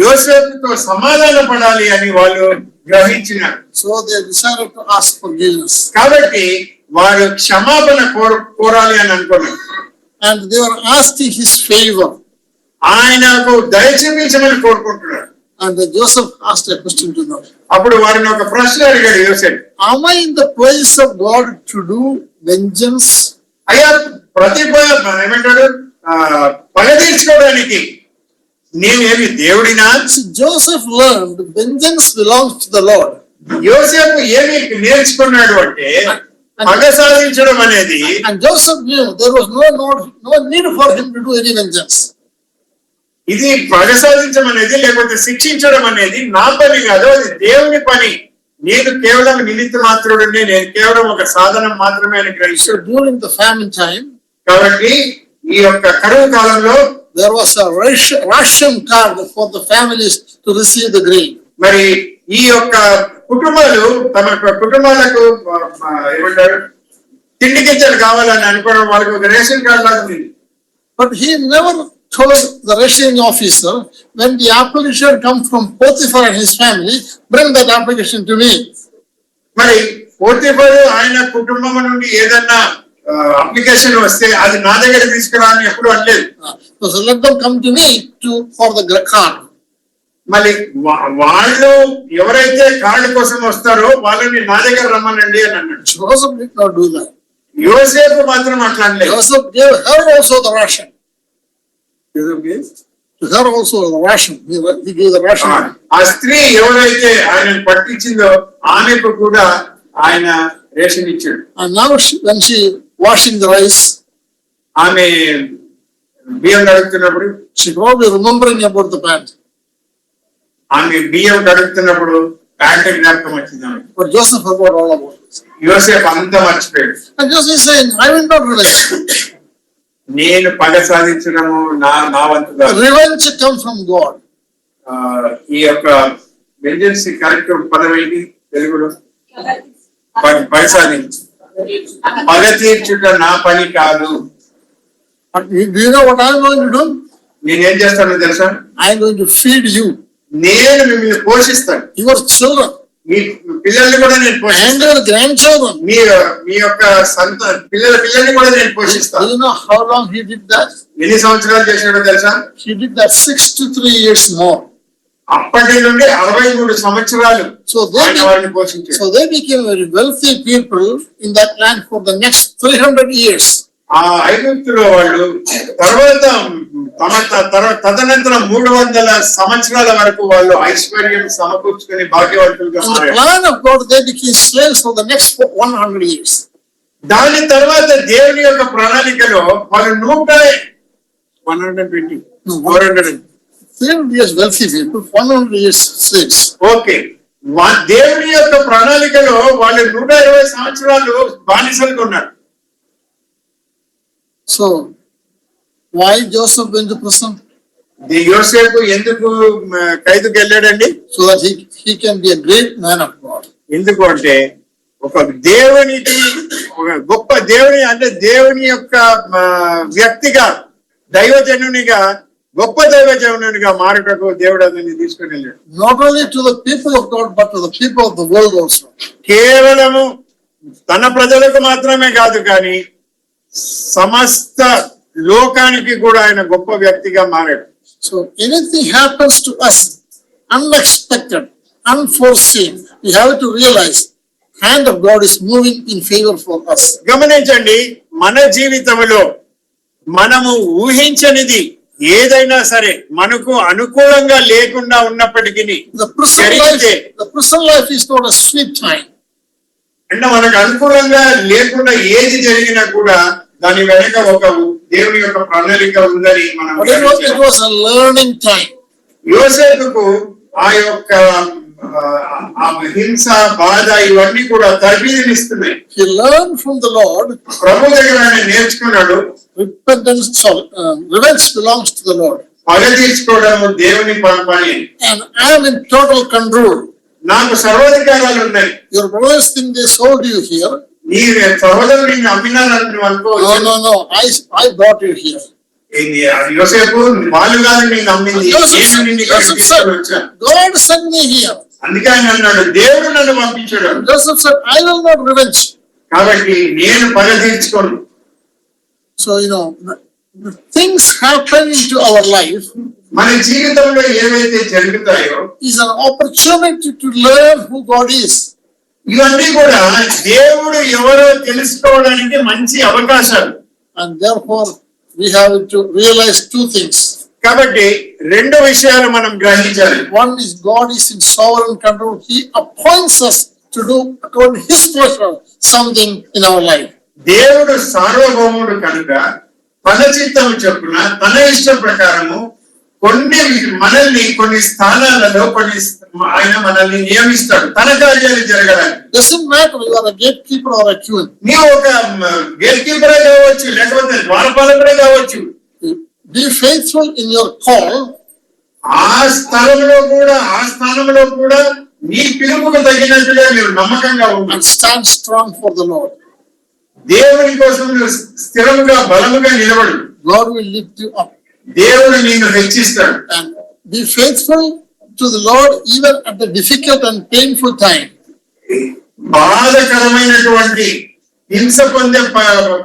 యోసేపుతో సమాధాన పడాలి అని వాళ్ళు గ్రహించినారు. So they decided to ask forgiveness. కాబట్టి వారు క్షమాపణ కోరాలి అని అనుకున్నారు. And they were asking his favor. ఆయనకు దయ చూపించమని కోరుకుంటున్నారు. And Joseph asked a question to them. అప్పుడు వారిని ఒక ప్రశ్న అడిగాడు యోసేపు. Am I in the place of God to do vengeance? అయ్యా ఏమంటాడు పగ తీర్చుకోవడానికి నేనేమి దేవుడినా? See, Joseph learned vengeance belongs to the Lord. యోసేపు ఏమి నేర్చుకున్నాడు అంటే పగ సాధించడం అనేది, And Joseph knew there was no need for him to do any vengeance. ఇది పగ సాధించడం అనేది లేకపోతే శిక్షించడం అనేది నా పని కాదు, అది దేవుని పని. నేను కేవలం నిమిత్త మాత్రుడిని, నేను కేవలం ఒక సాధనం మాత్రమే అని So గ్రహించాడు. during the famine time, కాబట్టి ఈ యొక్క కరువు కాలంలో there was a ration card for the families to receive the grain. మరి ఈ యొక్క కుటుంబాలు తమ కుటుంబాలకు ఏమంటారు తిండి గింజలు కావాలని అనుకోవడం వాళ్ళకి ఒక రేషన్ కార్డు లాగా ఉంది. But he never told the rationing officer, when the application comes from Potiphar and his family, bring that application to me. మరి పోతీఫరు ఆయన కుటుంబం నుండి ఏదన్నా అప్లికేషన్ వస్తే అది నా దగ్గర తీసుకురా అని ఎప్పుడు అనలేదు. So let them come to me for the card. మళ్ళీ వాళ్ళు ఎవరైతే కార్డు కోసం వస్తారో వాళ్ళని నా దగ్గర రమ్మనండి అని అన్నాడు. Joseph did not do that. యోసేపు మాత్రం అట్లా అనలేదు. Joseph gave her also the ration. To her also the ration. He gave the ration. ఆ స్త్రీ ఎవరైతే ఆయనను పట్టించిందో ఆమెకు కూడా ఆయన రేషన్ ఇచ్చాడు. And now when she washing the rice, ఆమె బియ్యం కడుగుతున్నప్పుడు she probably remembering about the pant. ఆమె బియ్యం కడుగుతున్నప్పుడు ప్యాంట్ జ్ఞాపకం వచ్చింది ఆమె. But Joseph forgot all about it. యోసేపు అంతా మర్చిపోయాడు. And Joseph is saying, I will not revenge. నేను పగ సాధించడము నా వంతుగా. Revenge comes from God. ఈ యొక్క వెంజెన్స్ కరెక్ట్ పదం ఏంటి తెలుగులో? పగ సాధించు, పగ తీర్చుట నా పని కాదు. But do you know what I am going to do? నేనేం చేస్తానో తెలుసా? I am going to feed you. నేను మిమ్మల్ని పోషిస్తాను. Your children. మీ పిల్లల్ని కూడా నేను పోషిస్తాను. And your grandchildren. మీ యొక్క పిల్లల్ని కూడా నేను పోషిస్తాను. Do you know how long he did that? ఎన్ని సంవత్సరాలు చేశాడో తెలుసా? He did that 63 years more. అప్పటి నుండి 63 సంవత్సరాలు వారిని పోషించాడు. So they became very wealthy people in that land for the next 300 years. ఆ ఐగుప్తులో వాళ్ళు తదనంతరం 300 సంవత్సరాల వరకు వాళ్ళు ఐశ్వర్యం సమకూర్చుకుని భాగ్యవంతులుగా In the మారారు. plan of God, they became slaves for the next 100 years. దాని తర్వాత దేవుని యొక్క ప్రణాళికలో వాళ్ళు 120 400 300 years wealthy people, 100 years slaves. Okay, దేవుని యొక్క ప్రణాళికలో వాళ్ళు 120 సంవత్సరాలు బానిసలుగా ఉన్నారు. So why Joseph went to prison? యోసేపు ఎందుకు ఖైదుకు వెళ్ళాడండి? So that he can be a great man of God. ఎందుకు అంటే ఒక దేవునికి ఒక గొప్ప దేవుని అంటే దేవుని యొక్క వ్యక్తిగా దైవజనునిగా గొప్ప దైవజనునిగా మారుటకు దేవుడు అతన్ని తీసుకుని వెళ్ళాడు. Not only to the people of God, but to the people of the world also. కేవలము తన ప్రజలకు మాత్రమే కాదు కానీ సమస్త లోకానికి కూడా ఆయన గొప్ప వ్యక్తిగా మారాడు. So anything happens to us unexpected, unforeseen, we have to realize hand of God is moving in favor for us. గమనించండి, మన జీవితంలో మనము ఊహించనిది ఏదైనా సరే మనకు అనుకూలంగా లేకుండా ఉన్నప్పటికీ The prison life is not a sweet time. అంటే మనకు అనుకూలంగా లేకుండా ఏది జరిగినా కూడా దాని వెనక ఒక దేవుని యొక్క ప్రణాళిక ఉందని మనం But it was a learning time. యోసేపుకు ఆ యొక్క ఆ హింస బాధ ఇవన్నీ కూడా తరబీదునిస్తున్నాయి. He learned from the Lord. ప్రభు దగ్గర ఆయన నేర్చుకున్నాడు. Repentance, revenge belongs to the Lord. పగ తీర్చుకోవడం దేవుని పని. And I am in total control. నాకు సర్వాధికారాలు ఉన్నాయి. Your brothers think they sold you here. నీ సహోదరులు నిన్ను అమ్మినారని నువ్వు అనుకోవచ్చు. No. I brought you here. యోసేపు వాళ్ళు కాదు నిన్ను అమ్మింది, నేను నిన్ను ఇక్కడికి తీసుకొని వచ్చాను. God sent me here. అందుకే ఆయన అన్నాడు, దేవుడు నన్ను పంపించాడు. Joseph said, I will not revenge. కాబట్టి నేను పగ తీర్చుకోను. So, the things happen into our life మన జీవితంలో ఏవైతే జరుగుతాయో is an opportunity to learn who God is. ఇవన్నీ కూడా దేవుడు ఎవరో తెలుసుకోవడానికి మంచి అవకాశాలు. And therefore, we have to realize two things. కాబట్టి రెండు విషయాలు మనం గ్రహించాలి. One is God is in sovereign control. He appoints us to do according to His pleasure something in our life. దేవుడు సార్వభౌముడు కనుక తన చిత్తం చొప్పున తన ఇష్టం ప్రకారము మనల్ని కొన్ని స్థానాలలో ఆయన మనల్ని నియమిస్తాడు తన కార్యాలు జరగడానికి. Doesn't matter you are a gatekeeper or a queen. నీవు ఒక గేట్ కీపరే కావచ్చు, లేకపోతే ద్వారపాలకుడే కావచ్చు. Be faithful in your call. ఆ స్థానంలో కూడా నీ పిలుపుకు తగినట్టుగా నీవు నమ్మకంగా ఉన్నావు. And stand strong for the Lord. దేవుని కోసం నువ్వు స్థిరముగా బలముగా నిలబడు. God will lift you up. దేవుడు నిన్ను హెచ్చిస్తాడు. And be faithful to the Lord even at the difficult and painful time. బాధకరమైనటువంటి హింస పొందే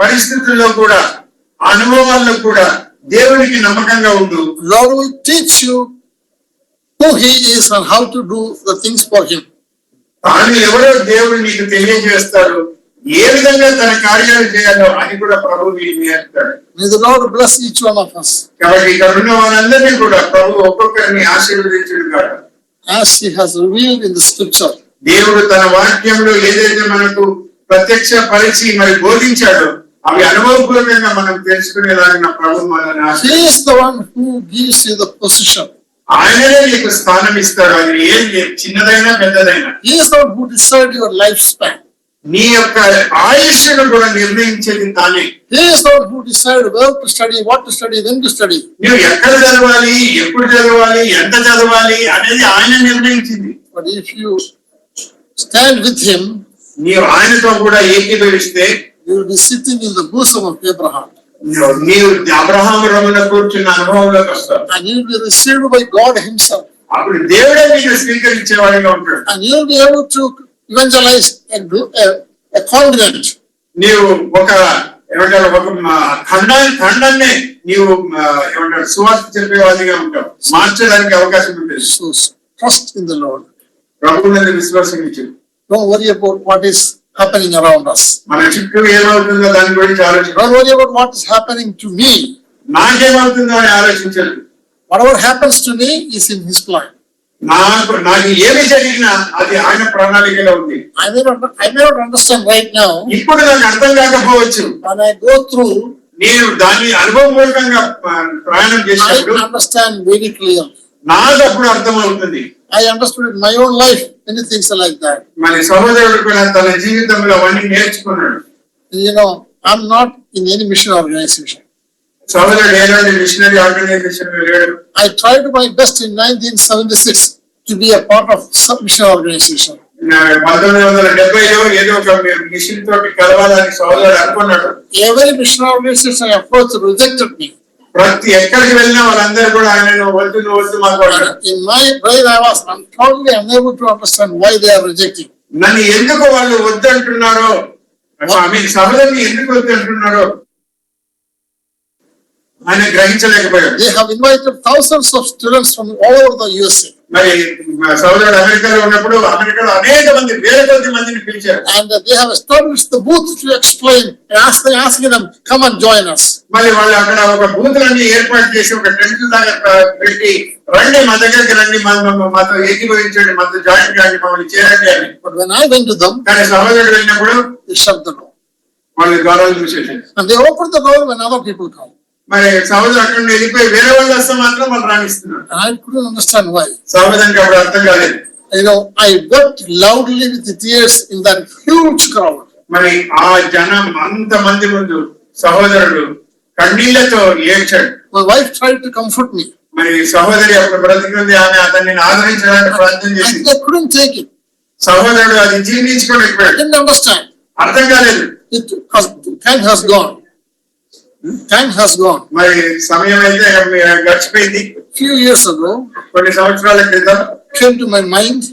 పరిస్థితుల్లో కూడా అనుభవాల్లో కూడా దేవునికి నమ్మకంగా ఉండు. Lord will teach you who He is and how to do the things for Him. తాను ఎవరో దేవుడు నీకు తెలియజేస్తాడు, ఏ విధంగా తన కార్యాలు చేయాలో అని కూడా ప్రభు నీకు నేర్పుతాడు. May the Lord bless each one of us. కాబట్టి ఇక్కడ ఉన్న వారందరినీ కూడా ప్రభు ఒక్కొక్కరిని ఆశీర్వదించుడు కాదు. As He has revealed in the scripture. దేవుడు తన వాక్యంలో ఏదైతే మనకు ప్రత్యక్ష పరిచి మరి బోధించాడో అవి అనుభవపూర్వకంగా మనం తెలుసుకునేలాగా ప్రభు మనల్ని He is the one who gives you the position. ఆయననే నీకు స్థానం ఇస్తాడు. అది ఏం చిన్నదైనా పెద్దదైనా. He is the one who decides your lifespan. నీ యొక్క ఆయుష్ను కూడా నిర్ణయించేది తానే. He is the one who decides where to study, what to study, when to study. నువ్వు ఎక్కడ చదవాలి, ఎప్పుడు చదవాలి, ఎంత చదవాలి అనేది ఆయన నిర్ణయించింది. But if you stand with Him, నీవు ఆయనతో కూడా ఏకీభవిస్తే you will be sitting in the bosom of Abraham. నీవు అబ్రహాము రొమ్మున కూర్చున్న అనుభవంలోకి వస్తావు. And you will be received by God Himself. అప్పుడు దేవుడే నీకు స్వీకరించేవాడిగా ఉంటాడు. And you will be able to evangelize a continent. నీవు ఒక ఖండాన్ని నీవు సువార్త చెప్పేవాడిగా ఉంటావు, మార్చడానికి అవకాశం ఉంటుంది. So trust in the Lord. ప్రభువుని విశ్వాసించు. Don't worry about what is happening around us. మన చుట్టూ ఏమవుతుందో దాని గురించి ఆలోచించు. Don't worry about what is happening to me. నాకేమవుతుందో అని ఆలోచించదు. Whatever happens to me is in His plan. నాకు ఏమి జరిగినా అది ఆయన ప్రణాళికలో ఉంది. I may not understand right now. ఇప్పుడు నాకు అర్థం కాకపోవచ్చు. When I go through, నేను దాన్ని అనుభవపూర్వకంగా ప్రయాణం చేసినప్పుడు I understand very clearly. నాకు అప్పుడు అర్థం అవుతుంది. I understood in my own life many things are like that. మరి సహోదరుడు కూడా తన జీవితంలో అవన్నీ నేర్చుకున్నాడు. I'm not in any mission organization. సహోదరుడు ఏలాంటి మిషనరీ ఆర్గనైజేషన్ లేడు. I tried my best in 1976 to be a part of some mission organization. 1970లో ఏదో ఒక మిషన్ తోటి కలవాలని సహోదరుడు అనుకున్నాడు. Every mission organization I approached rejected me. ప్రతి ఎక్కడికి వెళ్ళినా వాళ్ళందరూ కూడా ఆయన వద్దు మాట్లాడారు. In my brain I was totally unable to understand why they are rejecting. నన్ను ఎందుకు వాళ్ళు వద్దంటున్నారో, సహోదరుని ఎందుకు వద్దంటున్నారో ఆయన గ్రహించలేకపోయాడు. They have invited thousands of students from all over the USA. మరి సహోదరుడు అమెరికాలో ఉన్నప్పుడు అమెరికాలో అనేక మంది వేల కొద్ది మందిని పిలిచారు. And they have established the booth to explain and asking them come and join us. మరి వాళ్ళు అక్కడ ఒక బూతులన్నీ ఏర్పాటు చేసి ఒక టెంట్ లాగా పెట్టి రండి మా దగ్గరికి రండి, మాతో ఏకీభవించండి, మాతో జాయిన్ కాండి, మమ్మల్ని చేరండి అని. But when I went to them, కానీ సహోదరుడు వెళ్ళినప్పుడు they shut the door. వాళ్ళు ద్వారాలు మూసేసారు. And they opened the door when other people come. మరి సహోదరుడు అక్కడ నుండి వెళ్ళిపోయి వేరే వాళ్ళు వస్తే మాత్రం వాళ్ళు రాణిస్తున్నారు. And I couldn't understand why. సహోదరునికి అప్పుడు అర్థం కాలేదు. I wept loudly with tears in that huge crowd. మరి ఆ జనం అంతమంది ముందు సహోదరుడు కన్నీళ్లతో ఏడ్చాడు. My wife tried to comfort me. మరి సహోదరి అప్పుడు బ్రతికింది, ఆమె అతన్ని ఆదరించడానికి ప్రయత్నం చేసింది. I couldn't take it. సహోదరుడు అది జీర్ణించుకోలేకపోయాడు. I didn't understand. అర్థం కాలేదు. Time has gone. Time has gone. మరి సమయం అయితే గడిచిపోయింది. Few years ago, కొన్ని సంవత్సరాల క్రితం came to my mind,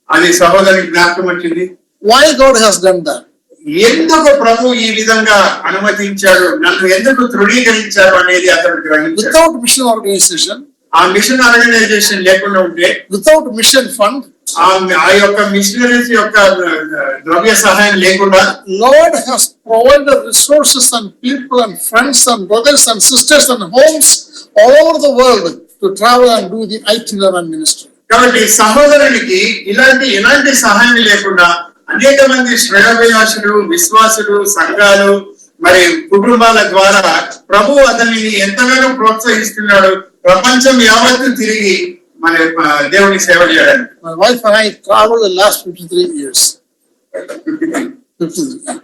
అది సహోదరి జ్ఞాపకం వచ్చింది. why God has done that. ఎందుకు ప్రభు ఈ విధంగా అనుమతించాడు, నన్ను ఎందుకు తృణీకరించాడు అనేది అతను గ్రహించాడు. Without mission organization, ఆ మిషన్ ఆర్గనైజేషన్ లేకుండా ఉంటే, without mission fund, ఆ యొక్క మిషనరీస్ యొక్క ద్రవ్య సహాయం లేకుండా, Lord has provided resources and people and friends and brothers and sisters and homes all over the world to travel and do the itinerant ministry. కాబట్టి సహోదరునికి ఎలాంటి సహాయం లేకుండా అనేక మంది శ్రేయోభిలాషులు, విశ్వాసులు, సంఘాలు, మరి కుటుంబాల ద్వారా ప్రభు అతనిని ఎంతగానో ప్రోత్సహిస్తున్నాడు. ప్రపంచం యావత్తు తిరిగి మన దేవుని సేవ చేయడానికి. My wife and I traveled the last 53 years. 53.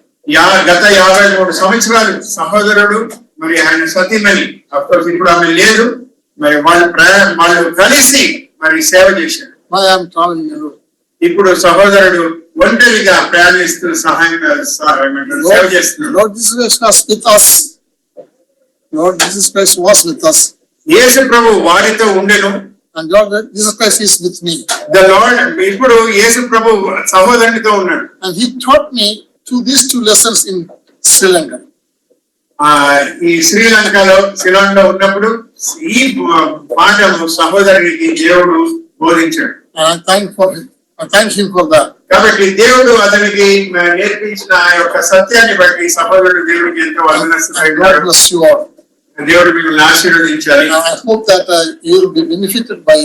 గత 53 సంవత్సరాలు సహోదరుడు మరి ఆయన సతీమణి, అఫ్కోర్స్ ఇప్పుడు ఆమె లేదు, మరి వాళ్ళు కలిసి మరి సేవ చేశారు. I am traveling alone. ఇప్పుడు సహోదరుడు ఒంటరిగా ప్రయాణిస్తూ సేవ చేస్తున్నాడు. Lord Jesus Christ was with us. Lord Jesus Christ was with us. యేసు ప్రభు వారితో ఉండెను. And Lord Jesus Christ is with me. The lord ఇప్పుడు యేసు ప్రభు సహోదరునితో ఉన్నాడు. And he taught me these two lessons in Sri Lanka. ఈ శ్రీలంకలో శిలాంలో ఉన్నప్పుడు ఈ పాఠము సహోదరునికి దేవుడు బోధించాడు. I thank him for that. కాబట్టి దేవుడు అతనికి నేర్పించిన ఆ యొక్క సత్యాన్ని బట్టి సహోదరుడు దేవుడికి ఎంతో వందనస్తున్నారు. God bless you all. దేవుడు మిమ్మల్ని ఆశీర్వదించాలి. I hope that you will be benefited by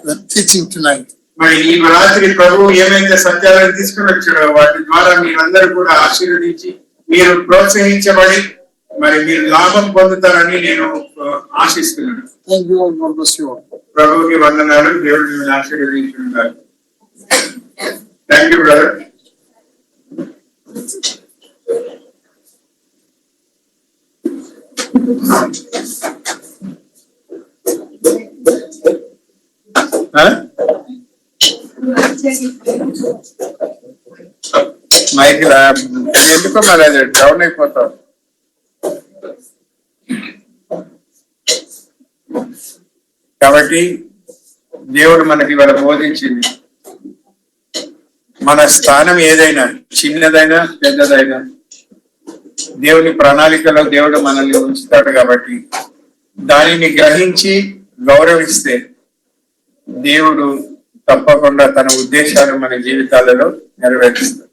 the teaching tonight. మరి ఈ రాత్రి ప్రభు ఏమైతే సత్యాలను తీసుకుని వచ్చాడో వాటి ద్వారా మీరందరూ కూడా ఆశీర్వదించి మీరు ప్రోత్సహించబడి మరి మీరు లాభం పొందుతారని నేను ఆశిస్తున్నాను. Thank you all. God bless you all. ప్రభువుకి వందనాలు. దేవుడు మిమ్మల్ని ఆశీర్వదించుకుంటారు. Thank you brother. మైక్ ఎందుకో మరి అది డౌన్ అయిపోతావు. కాబట్టి దేవుడు మనకి ఇవాళ బోధించింది, మన స్థానం ఏదైనా చిన్నదైనా పెద్దదైనా దేవుని ప్రణాళికలో దేవుడు మనల్ని ఉంచుతాడు. కాబట్టి దానిని గ్రహించి గౌరవిస్తే దేవుడు తప్పకుండా తన ఉద్దేశాలు మన జీవితాలలో నెరవేరుస్తాడు.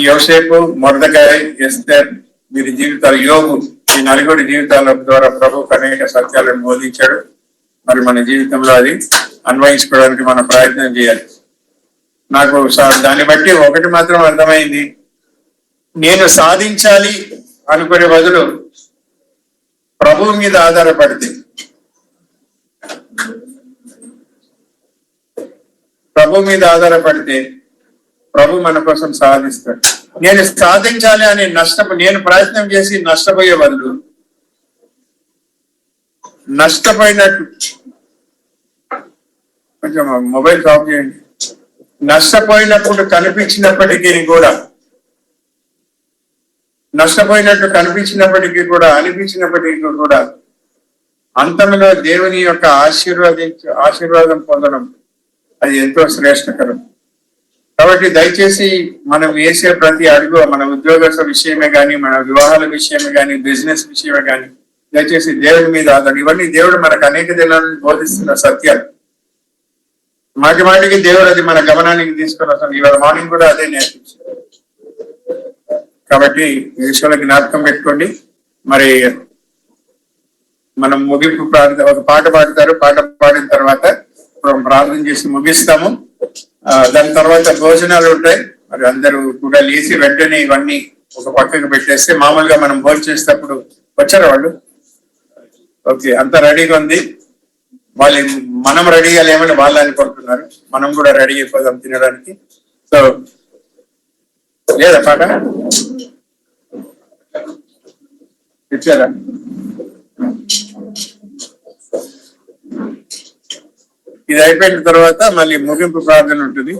యోసేపు, మొర్దెకై, ఎస్తేర్ వీరి జీవితాలు, యోబు, ఈ నలుగురి జీవితాల ద్వారా ప్రభువు అనేక సత్యాలను బోధించాడు. మరి మన జీవితంలో అది అన్వయించుకోవడానికి మనం ప్రయత్నం చేయాలి. నాకు దాన్ని బట్టి ఒకటి మాత్రం అర్థమైంది, నేను సాధించాలి అనుకునే బదులు ప్రభువు మీద ఆధారపడితే, ప్రభు మీద ఆధారపడితే ప్రభు మన కోసం సాధిస్తాడు. నేను సాధించాలి అని నేను ప్రయత్నం చేసి నష్టపోయే బదులు నష్టపోయినట్టు, కొంచెం మొబైల్ ఆఫ్ చేయండి, నష్టపోయినప్పుడు కనిపించినప్పటికీ కూడా అనిపించినప్పటికీ కూడా అంతంలో దేవుని యొక్క ఆశీర్వాదం పొందడం అది ఎంతో శ్రేష్టకరం. కాబట్టి దయచేసి మనం వేసే ప్రతి అడుగు, మన ఉద్యోగ విషయమే కానీ, మన వివాహాల విషయమే కానీ, బిజినెస్ విషయమే కానీ, దయచేసి దేవుడి మీద ఆధారం. ఇవన్నీ దేవుడు మనకు అనేక దినాలను బోధిస్తున్న సత్యాలు. మాటికి దేవుడు అది మన గమనానికి తీసుకొని వస్తాం. ఇవాళ మార్నింగ్ కూడా అదే నేర్పించారు. కాబట్టి ఈ విషయంలో జ్ఞాపకం పెట్టుకోండి. మరి మనం ముగింపు ఒక పాట పాడతారు. పాట పాడిన తర్వాత ప్రార్థన చేసి ముగిస్తాము. దాని తర్వాత భోజనాలు ఉంటాయి. మరి అందరూ కూడా లేచి వెంటనే ఇవన్నీ ఒక పక్కకు పెట్టేస్తే, మామూలుగా మనం భోజనం చేసేటప్పుడు వచ్చారా వాళ్ళు? ఓకే, అంతా రెడీగా ఉంది. వాళ్ళు మనం రెడీగా లేమని వాళ్ళు అనుకుంటున్నారు. మనం కూడా రెడీ అయిపోదాం తినడానికి. సో లేదా పాట ఇచ్చారా? ఇది అయిపోయిన తర్వాత మళ్ళీ ముగింపు ప్రార్థన ఉంటుంది.